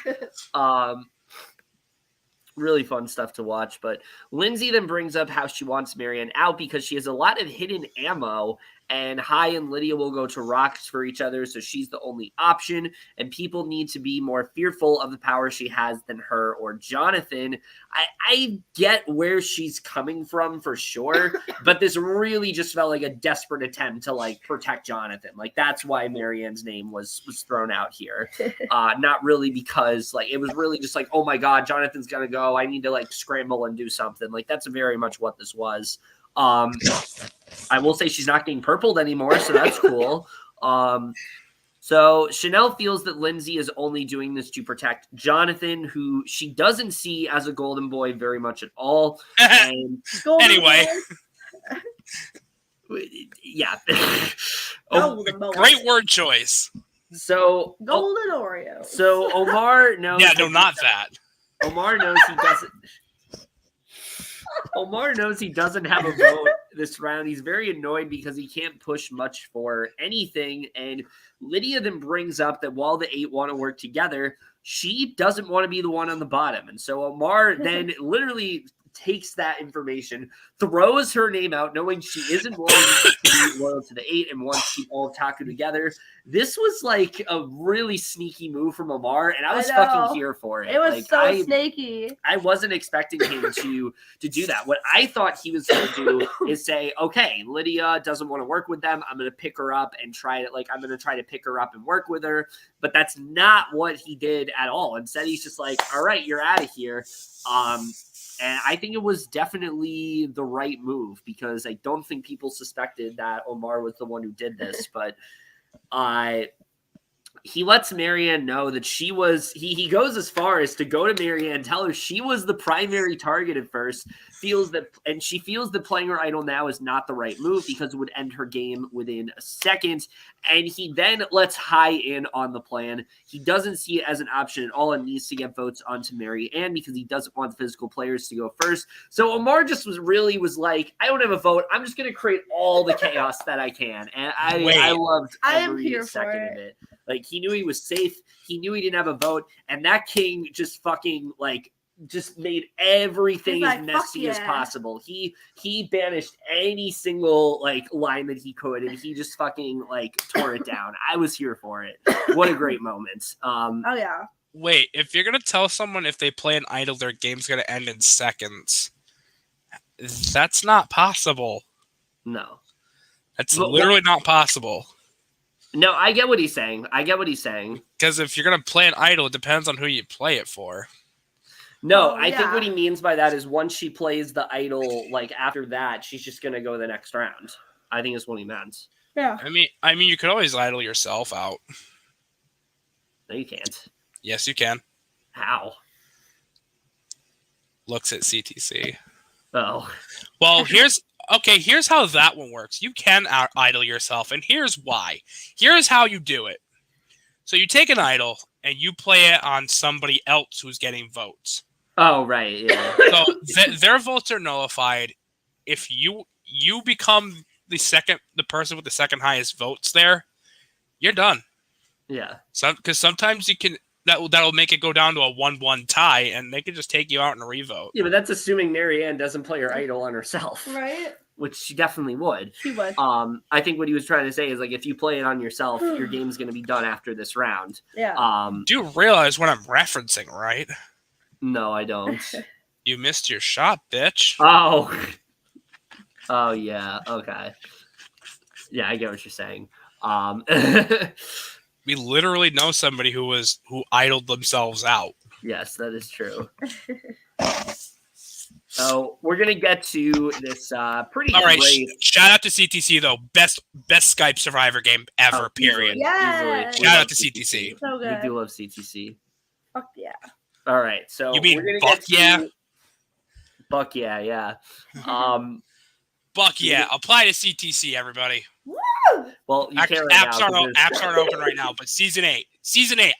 Really fun stuff to watch. But Lindsay then brings up how she wants Maryanne out because she has a lot of hidden ammo, and High and Lydia will go to rocks for each other, so she's the only option, and people need to be more fearful of the power she has than her or Jonathan. I get where she's coming from for sure, but this really just felt like a desperate attempt to protect Jonathan. That's why Maryanne's name was thrown out here. Not really because it was really just oh my God, Jonathan's gonna go. I need to scramble and do something. That's very much what this was. I will say she's not getting purpled anymore, so that's cool. So Chanelle feels that Lindsay is only doing this to protect Jonathan, who she doesn't see as a golden boy very much at all. And anyway. Yeah. Great word choice. So Golden Oreos. So Omar knows. Yeah, no, not that. Omar knows he doesn't. Omar knows he doesn't have a vote this round. He's very annoyed because he can't push much for anything. And Lydia then brings up that while the 8 want to work together, she doesn't want to be the one on the bottom. And so Omar then literally takes that information, throws her name out, knowing she isn't willing to be loyal to the 8 and wants to keep all of Taku together. This was like a really sneaky move from Omar, and I was fucking here for it. It was like, so snaky. I wasn't expecting him to do that. What I thought he was going to do is say, okay, Lydia doesn't want to work with them. I'm going to pick her up and I'm going to try to pick her up and work with her. But that's not what he did at all. Instead, he's just like, all right, you're out of here. And I think it was definitely the right move because I don't think people suspected that Omar was the one who did this. But he lets Maryanne know that she was – he goes as far as to go to Maryanne, tell her she was the primary target at first, and she feels that playing her idol now is not the right move because it would end her game within a second. And he then lets High in on the plan. He doesn't see it as an option at all and needs to get votes onto Maryanne because he doesn't want the physical players to go first. So Omar just was like, I don't have a vote. I'm just going to create all the chaos that I can. And I loved every second of it. Like, he knew he was safe. He knew he didn't have a vote. And that king just fucking, just made everything as messy as possible. He banished any single, line that he could, and he just fucking, tore it down. I was here for it. What a great moment. Oh, yeah. Wait, if you're going to tell someone if they play an idol, their game's going to end in seconds, that's not possible. No. That's literally not possible. No, I get what he's saying. Because if you're going to play an idol, it depends on who you play it for. No, I think what he means by that is once she plays the idol, after that, she's just going to go the next round. I think is what he meant. Yeah. I mean, you could always idol yourself out. No, you can't. Yes, you can. How? Looks at CTC. Oh. Well, here's how that one works. You can idol yourself, and here's why. Here's how you do it. So you take an idol, and you play it on somebody else who's getting votes. Oh, right, yeah. So their votes are nullified. If you become the person with the second highest votes there, you're done. Yeah. Because sometimes you can that'll make it go down to a 1-1 tie, and they can just take you out and revote. Yeah, but that's assuming Maryanne doesn't play her idol on herself. Right. Which she definitely would. She would. I think what he was trying to say is, if you play it on yourself, your game's going to be done after this round. Yeah. Do you realize what I'm referencing, right? No, I don't. You missed your shot, bitch. Oh. Oh, yeah. Okay. Yeah, I get what you're saying. We literally know somebody who idled themselves out. Yes, that is true. So we're gonna get to this pretty. All right, great. Shout out to CTC though, best Skype Survivor game ever. Oh, period. Yeah. Shout out to CTC. So good. We do love CTC. Fuck yeah. All right, so you mean we're gonna Buck get yeah? to... Buck yeah. Buck yeah. Apply to CTC, everybody. Woo! Well, you can't right apps aren't open right now, but season 8,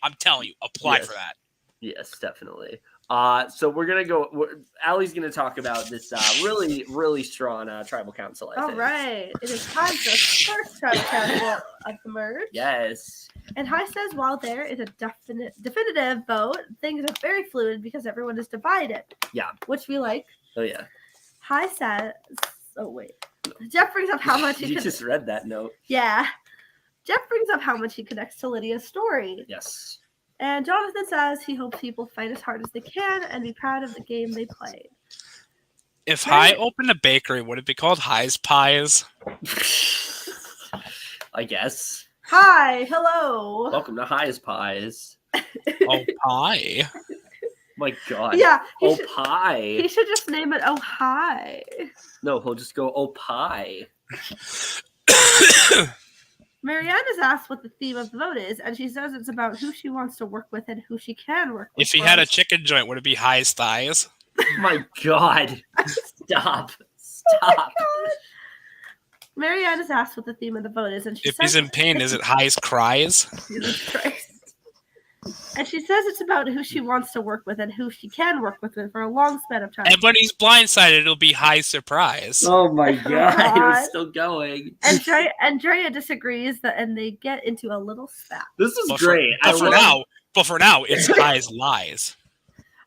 I'm telling you, apply for that. Yes, definitely. So we're gonna go. Allie's gonna talk about this really, really strong tribal council. I think. All right, it is time for the first tribal council of the merge. Yes. And High says while there is a definitive vote, things are very fluid because everyone is divided. Yeah. Which we like. Oh yeah. High says. Oh wait. Jeff brings up how much you just read that note. Yeah. Jeff brings up how much he connects to Lydia's story. Yes. And Jonathan says he hopes people fight as hard as they can and be proud of the game they played. If High opened a bakery, would it be called High's Pies? I guess. Hi, hello. Welcome to High's Pies. Oh, pie. My God. Yeah. Pie. He should just name it Oh Hi. No, he'll just go pie. Maryanne is asked what the theme of the vote is, and she says it's about who she wants to work with and who she can work with. If he had a chicken joint, would it be High's Thighs? My God. Stop. Oh my God. Maryanne is asked what the theme of the vote is, and she If says he's in pain, is it High's cries? Jesus Christ. And she says it's about who she wants to work with and who she can work with for a long span of time. And when he's blindsided, it'll be High's surprise. Oh my god, it was God. still going. And Drea disagrees, and they get into a little spat. This was But great. For now, it's High's lies.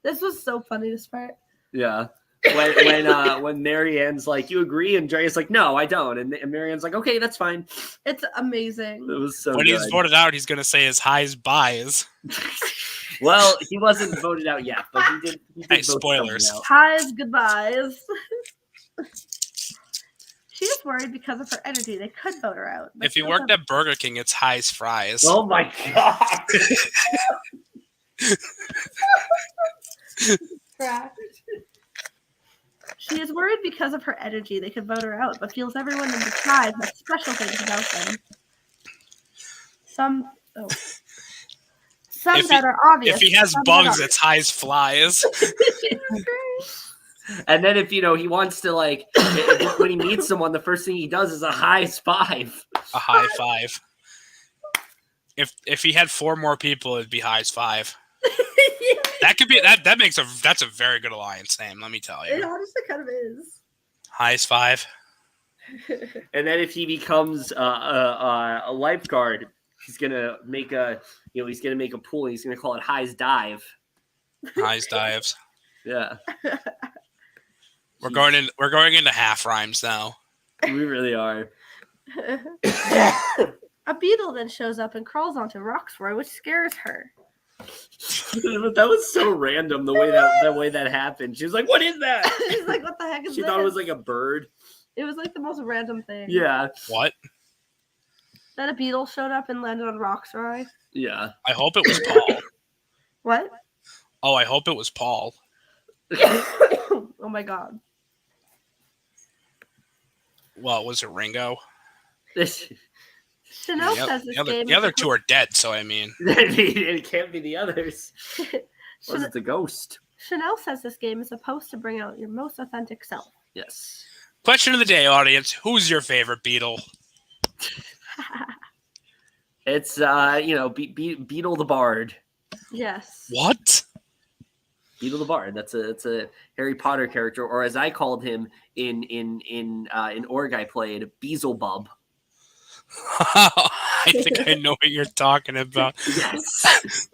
This was so funny, this part. Yeah. When Maryanne's like, you agree? And Drea's like, no, I don't. And Maryanne's like, okay, that's fine. It's amazing. It was so When good. he's voted out, he's going to say his High's buys. Well, he wasn't voted out yet, but he did Hey, vote spoilers. someone out. Highs, goodbyes. She is worried because of her energy. They could vote her out. but If he she worked doesn't- at Burger King, it's High's fries. Oh my god. Correct. She is worried because of her energy. They could vote her out, but feels everyone in the tribe has special things about them. Some If that are obvious. If he has some that bugs, aren't. it's High's flies. And then if he wants to when he meets someone, the first thing he does is a high five. A high five. If he had 4 more people, it'd be High's 5. That could be that's a very good alliance name, let me tell It you. honestly kind of is. High's 5. And then if he becomes a lifeguard, he's gonna make a pool. And he's gonna call it High's Dive. High's dives. Yeah, We're going into half rhymes now. we really are. A beetle then shows up and crawls onto Rocksroy, which scares her. That was so random the way that happened. She was like, "What is that?" She's like, what the heck is She this? thought it was like a bird. It was like the most random thing. Yeah, What? That a beetle showed up and landed on Rocksroy. yeah. I hope it was Paul. What? Oh, I hope it was Paul. Oh my god. Well, was it Ringo? Chanelle says this game. The other 2 are dead, so I mean. It can't be the others. Was it the ghost? Chanelle says this game is supposed to bring out your most authentic self. Yes. Question of the day, audience. Who's your favorite Beatle? It's Beetle the Bard. Yes. What? Beetle the Bard. That's a Harry Potter character, or as I called him in Org I played, Beelzebub. I think I know what you're talking about. Yes.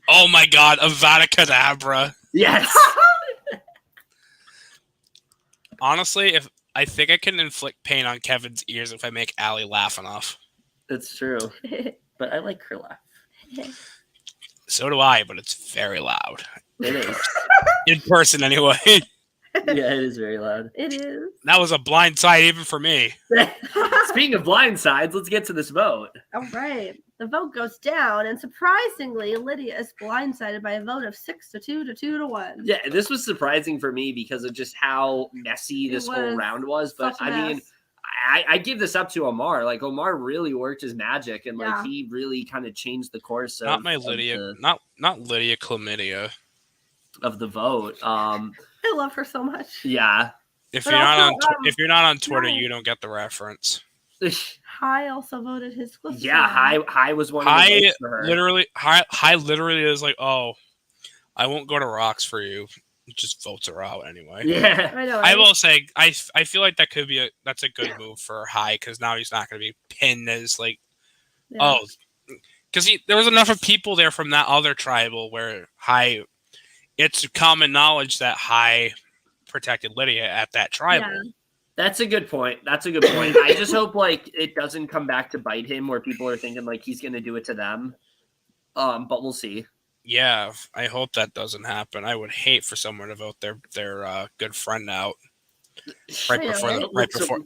Oh my god, Avada Kedavra. Yes. Honestly, if I think I can inflict pain on Kevin's ears if I make Allie laugh enough. That's true. But I like her laugh. So do I, but it's very loud. It is. In person, anyway. Yeah, it is very loud. It is. That was a blind side even for me. Speaking of blind sides, let's get to this vote. All right. The vote goes down, and surprisingly, Lydia is blindsided by a vote of 6-2 to 2-1. Yeah, this was surprising for me because of just how messy this whole round was. But Such a I mean, mess. I give this up to Omar. Like Omar really worked his magic, and Yeah. he really kind of changed the course. Not my Lydia, not Lydia Chlamydia. Of the vote. I love her so much. Yeah. If But you're not on also, if you're not on Twitter, no. you don't get the reference. High also voted his closest Yeah, friend. High was one of the High votes for her. High literally is like, oh, I won't go to Rocks for you. Just votes her out anyway. Yeah. I know. I right? will say, I feel like that could be that's a good move for High because now he's not going to be pinned as like, Yeah. because there was enough of people there from that other tribal where High. It's common knowledge that High protected Lydia at that tribal. Yeah. That's a good point. I just hope like it doesn't come back to bite him where people are thinking like he's going to do it to them. But we'll see. Yeah, I hope that doesn't happen. I would hate for someone to vote their good friend out right Yeah, before right? before.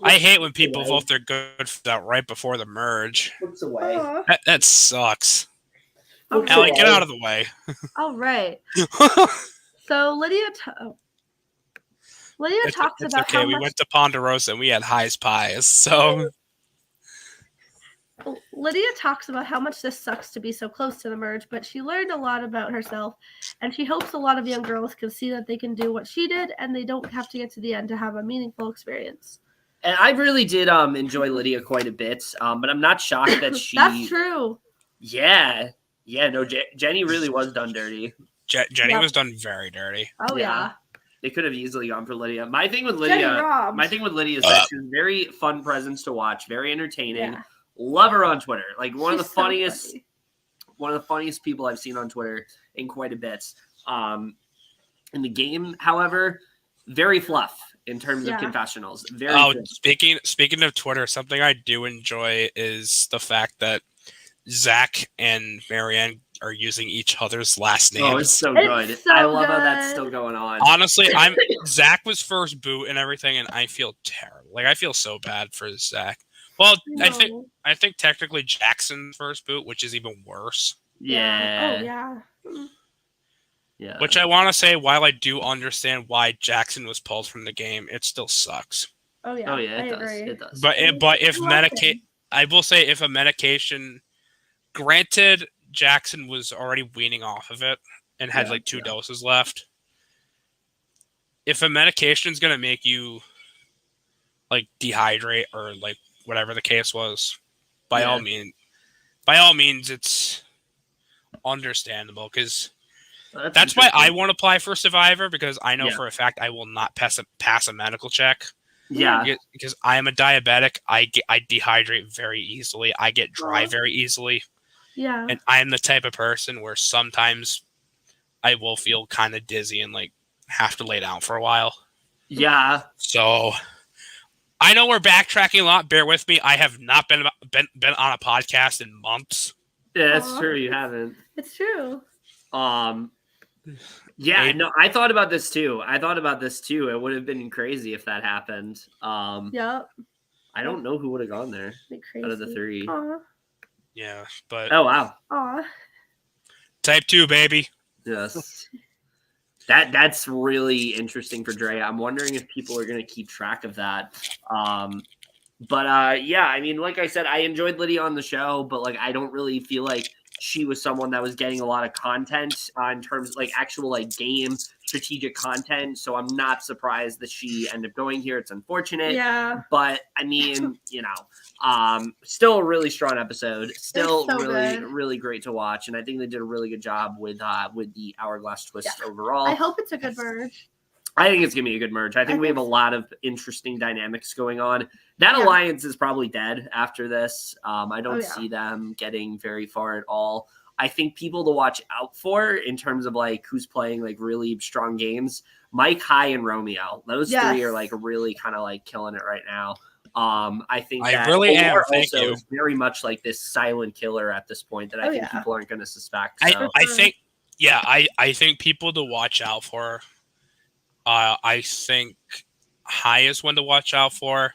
I hate when people vote their good friend out right before the merge. Looks away. Aw. That sucks. Okay. Allie, get out of the way. All right. So Lydia talks It's about okay. how We much went to Ponderosa and we had High's pies. So Lydia talks about how much this sucks to be so close to the merge, but she learned a lot about herself, and she hopes a lot of young girls can see that they can do what she did, and they don't have to get to the end to have a meaningful experience. And I really did enjoy Lydia quite a bit, but I'm not shocked that she. That's true. Yeah, no, Jenny really was done dirty. Jenny was done very dirty. Oh yeah. They could have easily gone for Lydia. My thing with Lydia is that she's a very fun presence to watch, very entertaining. Yeah. Love her on Twitter. Like one of the funny. funniest people I've seen on Twitter in quite a bit. In the game, however, very fluff in terms of confessionals. Very speaking of Twitter, something I do enjoy is the fact that Zach and Maryanne are using each other's last names. Oh, it's so good. I love how that's still going on. Honestly, Zach was first boot and everything, and I feel terrible. Like I feel so bad for Zach. Well, no. I think technically Jackson's first boot, which is even worse. Yeah. Oh yeah. Yeah. Which I want to say, while I do understand why Jackson was pulled from the game, it still sucks. Oh yeah. It does. But if I will say if a medication, granted, Jackson was already weaning off of it and had like 2 doses left. If a medication is gonna make you like dehydrate or like whatever the case was, by all means, it's understandable because. That's why I won't apply for Survivor, because I know for a fact I will not pass a medical check. Yeah. Because I am a diabetic. I dehydrate very easily. I get dry very easily. Yeah. And I am the type of person where sometimes I will feel kind of dizzy and like have to lay down for a while. Yeah. So I know we're backtracking a lot. Bear with me. I have not been on a podcast in months. Yeah, that's true. You haven't. It's true. Yeah, no, I thought about this too. It would have been crazy if that happened. Yep. I don't know who would have gone there out of the 3. Aww. Yeah, but oh wow. Aw. Type 2, baby. Yes. That's really interesting for Drea. I'm wondering if people are gonna keep track of that. But yeah, I mean, like I said, I enjoyed Lydia on the show, but like I don't really feel like she was someone that was getting a lot of content in terms of like actual like game strategic content. So I'm not surprised that she ended up going here. It's unfortunate. Yeah. But I mean, still a really strong episode. Still so really great to watch. And I think they did a really good job with the Hourglass twist overall. I hope it's a good merge. I think it's going to be a good merge. I think we have a lot of interesting dynamics going on. That alliance is probably dead after this. I don't see them getting very far at all. I think people to watch out for in terms of like who's playing like really strong games, Mike, High, and Romeo. Those 3 are like really kind of like killing it right now. I think that Omar also is very much like this silent killer at this point that I think people aren't going to suspect. So. I think people to watch out for. I think High is one to watch out for.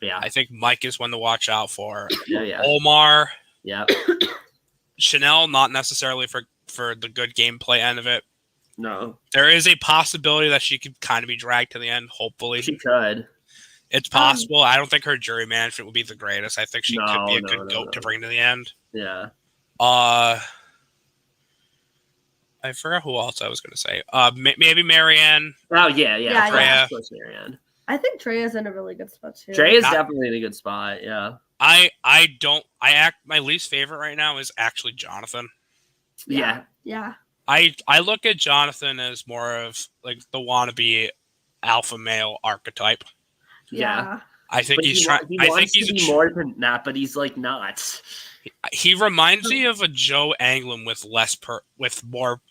Yeah. I think Mike is one to watch out for. Yeah. Omar. Yeah. Chanelle, not necessarily for the good gameplay end of it. No. There is a possibility that she could kind of be dragged to the end, hopefully. She could. It's possible. I don't think her jury management would be the greatest. I think she could be a good goat to bring to the end. Yeah. I forgot who else I was going to say. Maybe Maryanne. Oh, yeah. Drea. Of course, Maryanne. I think Drea's in a really good spot, too. Drea's definitely in a good spot, yeah. My least favorite right now is actually Jonathan. Yeah. I look at Jonathan as more of like the wannabe alpha male archetype. Yeah. I think he's trying. I think he's to be more than that, but he's like not. He reminds me of a Joe Anglin with with more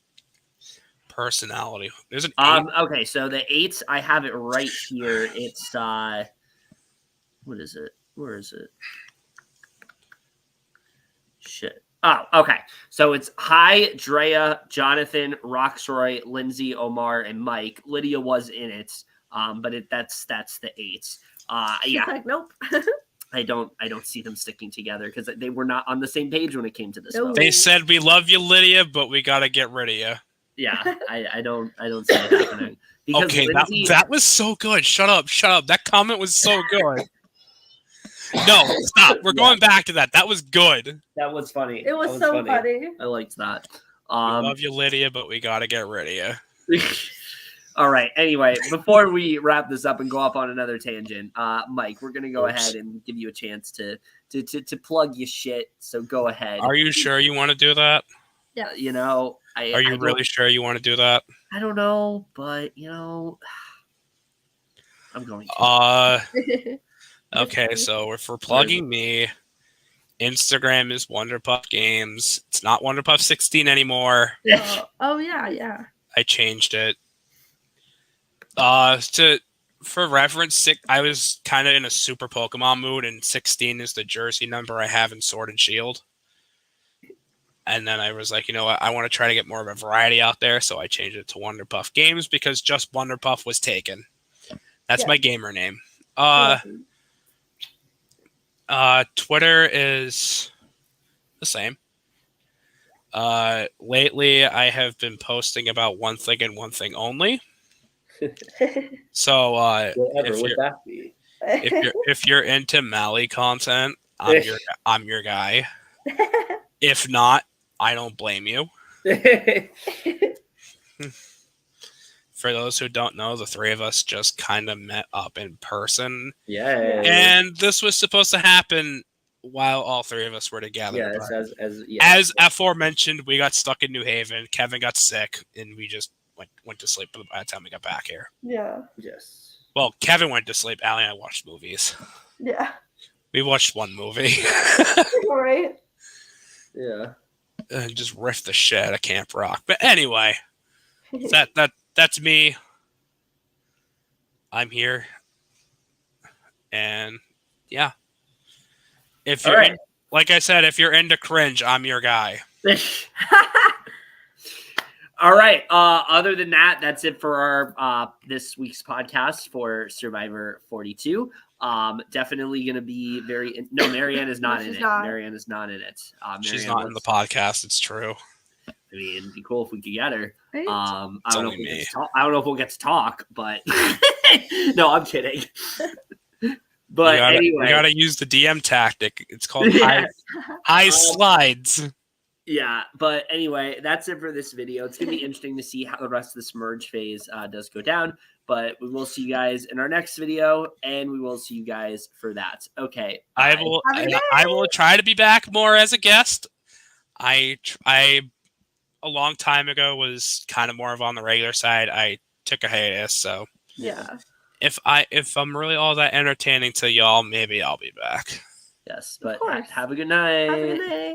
personality. There's an 8. Okay, so the 8, I have it right here. It's what is it? Where is it? Shit. Oh, okay. So it's High, Drea, Jonathan, Rocksroy, Lindsay, Omar, and Mike. Lydia was in it, but that's the 8. Yeah. Like, nope. I don't see them sticking together because they were not on the same page when it came to this. No. They said, "We love you, Lydia, but we got to get rid of you." Yeah, I don't see it happening. Because okay, Lindsay... that was so good. Shut up. That comment was so good. No, stop. We're going back to that. That was good. That was funny. It was so funny. I liked that. We love you, Lydia, but we got to get rid of you. All right. Anyway, before we wrap this up and go off on another tangent, Mike, we're gonna go Oops. ahead and give you a chance to plug your shit. So go ahead. Are you sure you want to do that? Yeah. You know, Are you really sure you want to do that? I don't know, but you know, I'm going to. Okay, so if we're plugging me, Instagram is WonderPuff Games. It's not WonderPuff 16 anymore. Oh yeah. I changed it. For reference, I was kind of in a super Pokemon mood, and 16 is the jersey number I have in Sword and Shield. And then I was like, you know what? I want to try to get more of a variety out there, so I changed it to WonderPuff Games because just WonderPuff was taken. That's my gamer name. Twitter is the same. Lately, I have been posting about one thing and one thing only. So, Whatever would that be? if you're into Mally content, I'm your guy. If not, I don't blame you. For those who don't know, the three of us just kind of met up in person. Yeah. And this was supposed to happen while all three of us were together. Yes, as aforementioned, we got stuck in New Haven. Kevin got sick, and we just went to sleep by the time we got back here. Yeah. Yes. Well, Kevin went to sleep. Allie and I watched movies. Yeah. We watched one movie. All right. Yeah. And just riffed the shit out of Camp Rock. But anyway, that's me. I'm here. And yeah. If you're like I said, if you're into cringe, I'm your guy. All right. Other than that, that's it for our this week's podcast for Survivor 42. Definitely going to be no, Maryanne is not in it. Maryanne is not in it. She's not in the podcast. It's true. I mean, it'd be cool if we could get her. Right? I don't know if we'll get to talk, but no, I'm kidding. But anyway, we gotta use the DM tactic. It's called high slides. Yeah, but anyway, that's it for this video. It's gonna be interesting to see how the rest of this merge phase does go down. But we will see you guys in our next video, and we will see you guys for that. Okay, I will try to be back more as a guest. I a long time ago was kind of more of on the regular side. I took a hiatus, so yeah. If I'm really all that entertaining to y'all, maybe I'll be back. Yes, but have a good night. Have a good night.